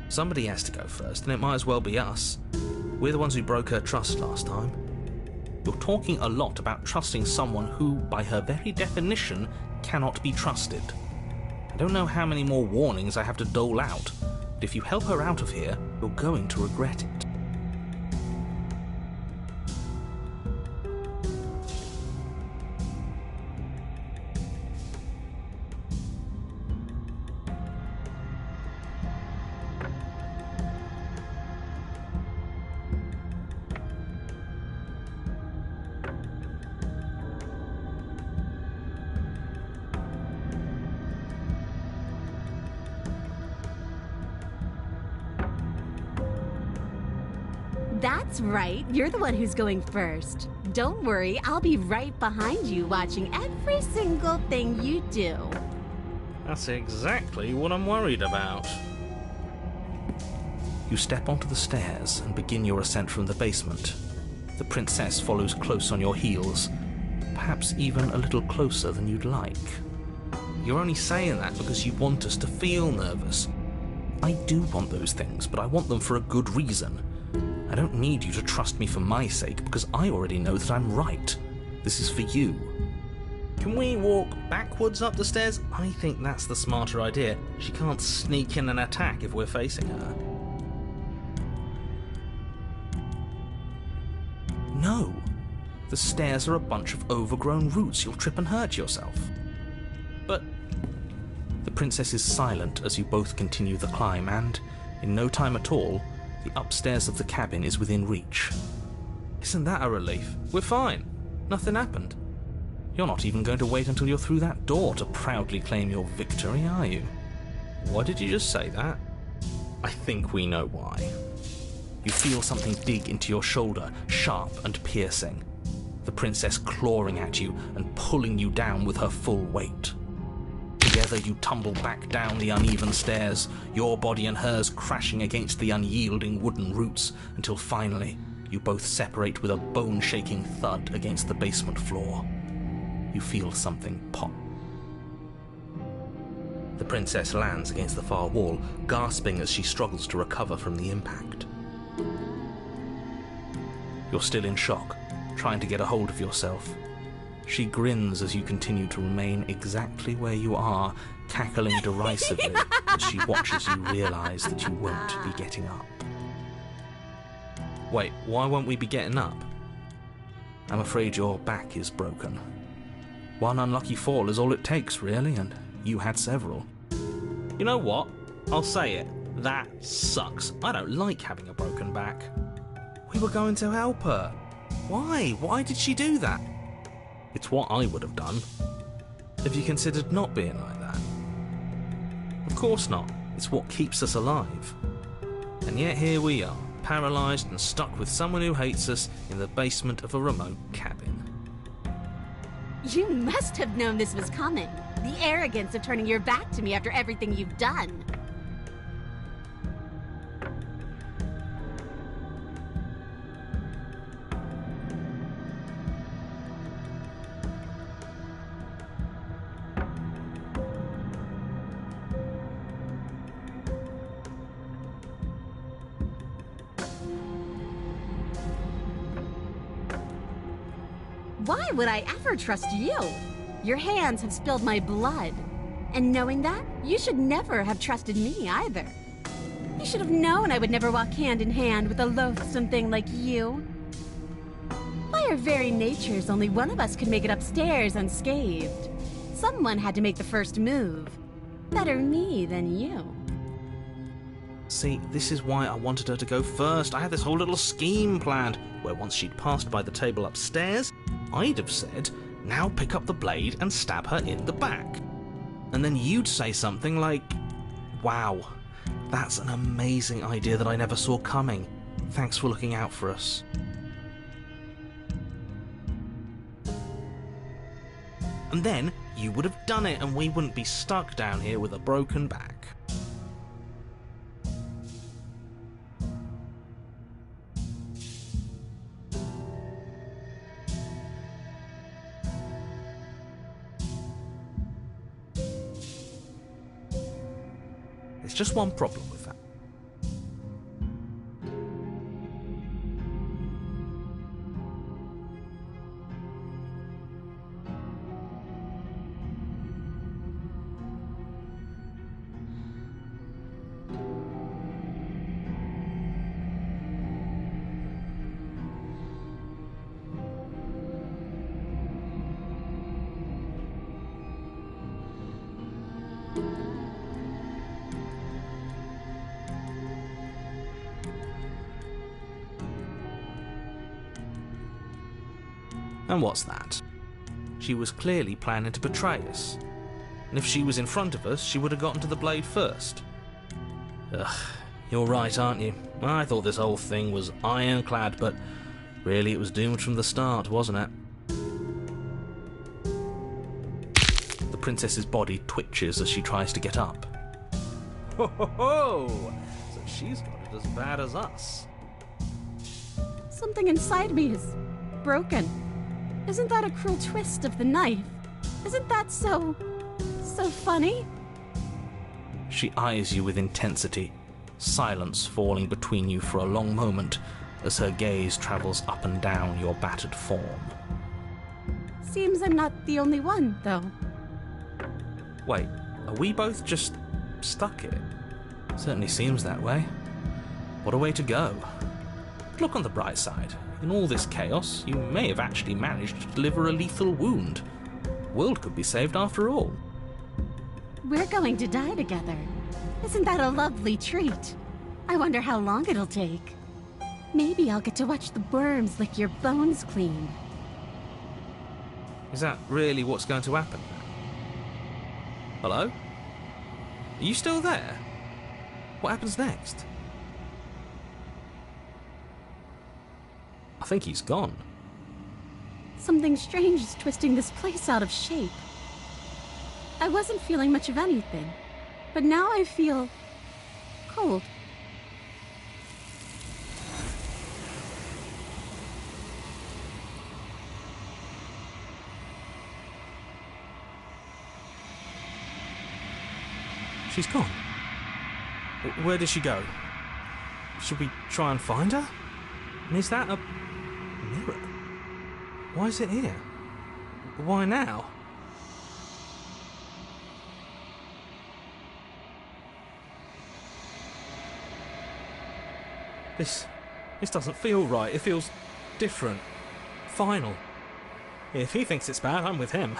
Somebody has to go first, and it might as well be us. We're the ones who broke her trust last time. You're talking a lot about trusting someone who, by her very definition, cannot be trusted. I don't know how many more warnings I have to dole out, but if you help her out of here, you're going to regret it. That's right, you're the one who's going first. Don't worry, I'll be right behind you watching every single thing you do. That's exactly what I'm worried about. You step onto the stairs and begin your ascent from the basement. The princess follows close on your heels, perhaps even a little closer than you'd like. You're only saying that because you want us to feel nervous. I do want those things, but I want them for a good reason. I don't need you to trust me for my sake, because I already know that I'm right. This is for you. Can we walk backwards up the stairs? I think that's the smarter idea. She can't sneak in and attack if we're facing her. No. The stairs are a bunch of overgrown roots. You'll trip and hurt yourself. But the princess is silent as you both continue the climb, and in no time at all, the upstairs of the cabin is within reach. Isn't that a relief? We're fine. Nothing happened. You're not even going to wait until you're through that door to proudly claim your victory, are you? Why did you just say that? I think we know why. You feel something dig into your shoulder, sharp and piercing. The princess clawing at you and pulling you down with her full weight. Together you tumble back down the uneven stairs, your body and hers crashing against the unyielding wooden roots, until finally you both separate with a bone-shaking thud against the basement floor. You feel something pop. The princess lands against the far wall, gasping as she struggles to recover from the impact. You're still in shock, trying to get a hold of yourself. She grins as you continue to remain exactly where you are, cackling derisively as she watches you realise that you won't be getting up. Wait, why won't we be getting up? I'm afraid your back is broken. One unlucky fall is all it takes, really, and you had several. You know what? I'll say it. That sucks. I don't like having a broken back. We were going to help her. Why? Why did she do that? It's what I would have done. Have you considered not being like that? Of course not. It's what keeps us alive. And yet here we are, paralysed and stuck with someone who hates us in the basement of a remote cabin. You must have known this was coming. The arrogance of turning your back to me after everything you've done. Why would I ever trust you? Your hands have spilled my blood. And knowing that, you should never have trusted me either. You should have known I would never walk hand in hand with a loathsome thing like you. By our very natures, only one of us could make it upstairs unscathed. Someone had to make the first move. Better me than you. See, this is why I wanted her to go first. I had this whole little scheme planned, where once she'd passed by the table upstairs, I'd have said, now pick up the blade and stab her in the back. And then you'd say something like, wow, that's an amazing idea that I never saw coming. Thanks for looking out for us. And then you would have done it and we wouldn't be stuck down here with a broken back. There's just one problem with that. And what's that? She was clearly planning to betray us. And if she was in front of us, she would have gotten to the blade first. Ugh, you're right, aren't you? I thought this whole thing was ironclad, but really it was doomed from the start, wasn't it? The princess's body twitches as she tries to get up. Ho ho ho! So she's got it as bad as us. Something inside me is broken. Isn't that a cruel twist of the knife? Isn't that so funny? She eyes you with intensity, silence falling between you for a long moment as her gaze travels up and down your battered form. Seems I'm not the only one, though. Wait, are we both just stuck here? Certainly seems that way. What a way to go. Look on the bright side. In all this chaos, you may have actually managed to deliver a lethal wound. The world could be saved after all. We're going to die together. Isn't that a lovely treat? I wonder how long it'll take. Maybe I'll get to watch the worms lick your bones clean. Is that really what's going to happen? Hello? Are you still there? What happens next? I think he's gone. Something strange is twisting this place out of shape. I wasn't feeling much of anything, but now I feel cold. She's gone. Where did she go? Should we try and find her? And is that a mirror? Why is it here? Why now? This doesn't feel right. It feels different. Final. If he thinks it's bad, I'm with him.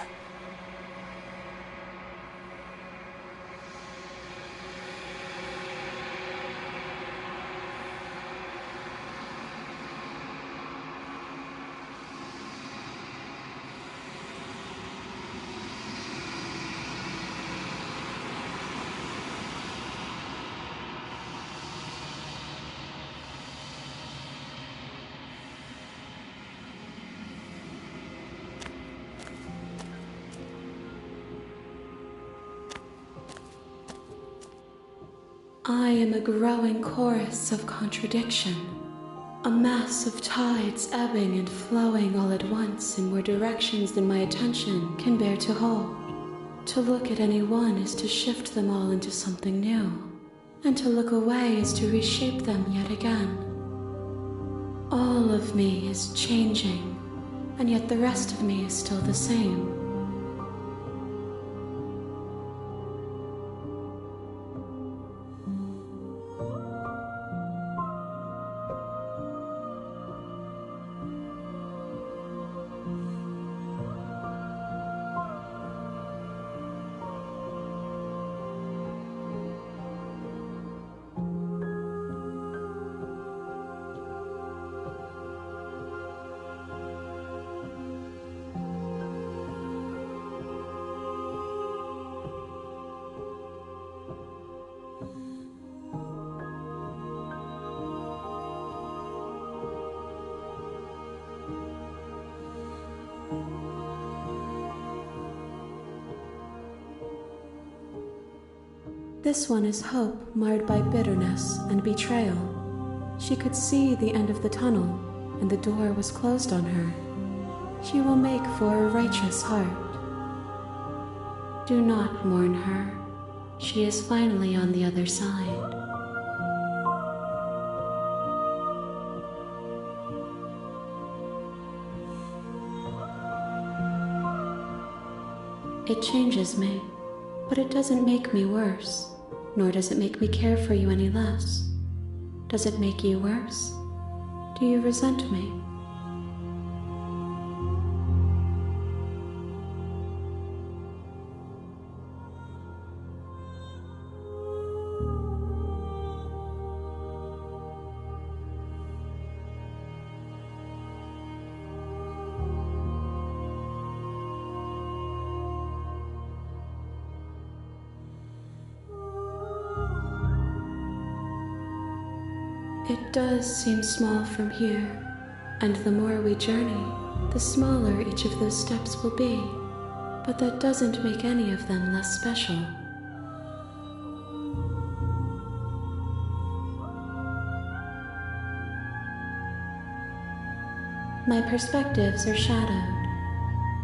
I am a growing chorus of contradiction, a mass of tides ebbing and flowing all at once in more directions than my attention can bear to hold. To look at any one is to shift them all into something new, and to look away is to reshape them yet again. All of me is changing, and yet the rest of me is still the same. This one is hope marred by bitterness and betrayal. She could see the end of the tunnel, and the door was closed on her. She will make for a righteous heart. Do not mourn her. She is finally on the other side. It changes me, but it doesn't make me worse. Nor does it make me care for you any less. Does it make you worse? Do you resent me? It does seem small from here, and the more we journey, the smaller each of those steps will be, but that doesn't make any of them less special. My perspectives are shadowed.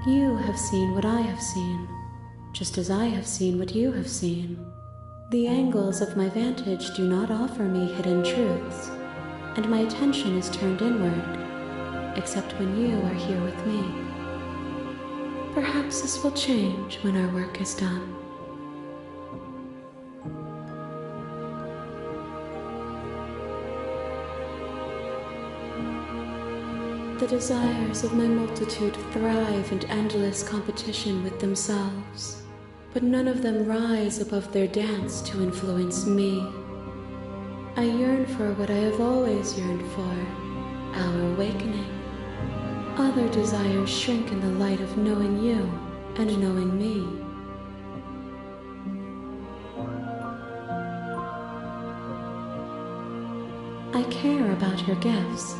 You have seen what I have seen, just as I have seen what you have seen. The angles of my vantage do not offer me hidden truths, and my attention is turned inward, except when you are here with me. Perhaps this will change when our work is done. The desires of my multitude thrive in endless competition with themselves, but none of them rise above their dance to influence me. I yearn for what I have always yearned for, our awakening. Other desires shrink in the light of knowing you and knowing me. I care about your gifts,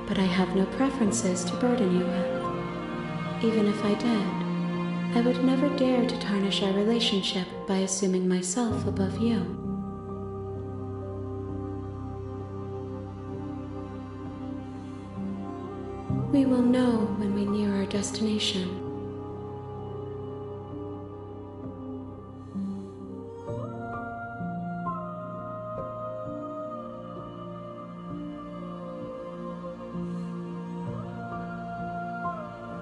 but I have no preferences to burden you with. Even if I did, I would never dare to tarnish our relationship by assuming myself above you. We will know when we near our destination.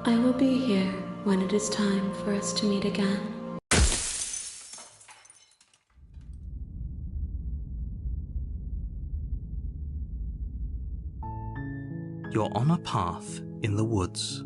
I will be here when it is time for us to meet again. You're on a path in the woods.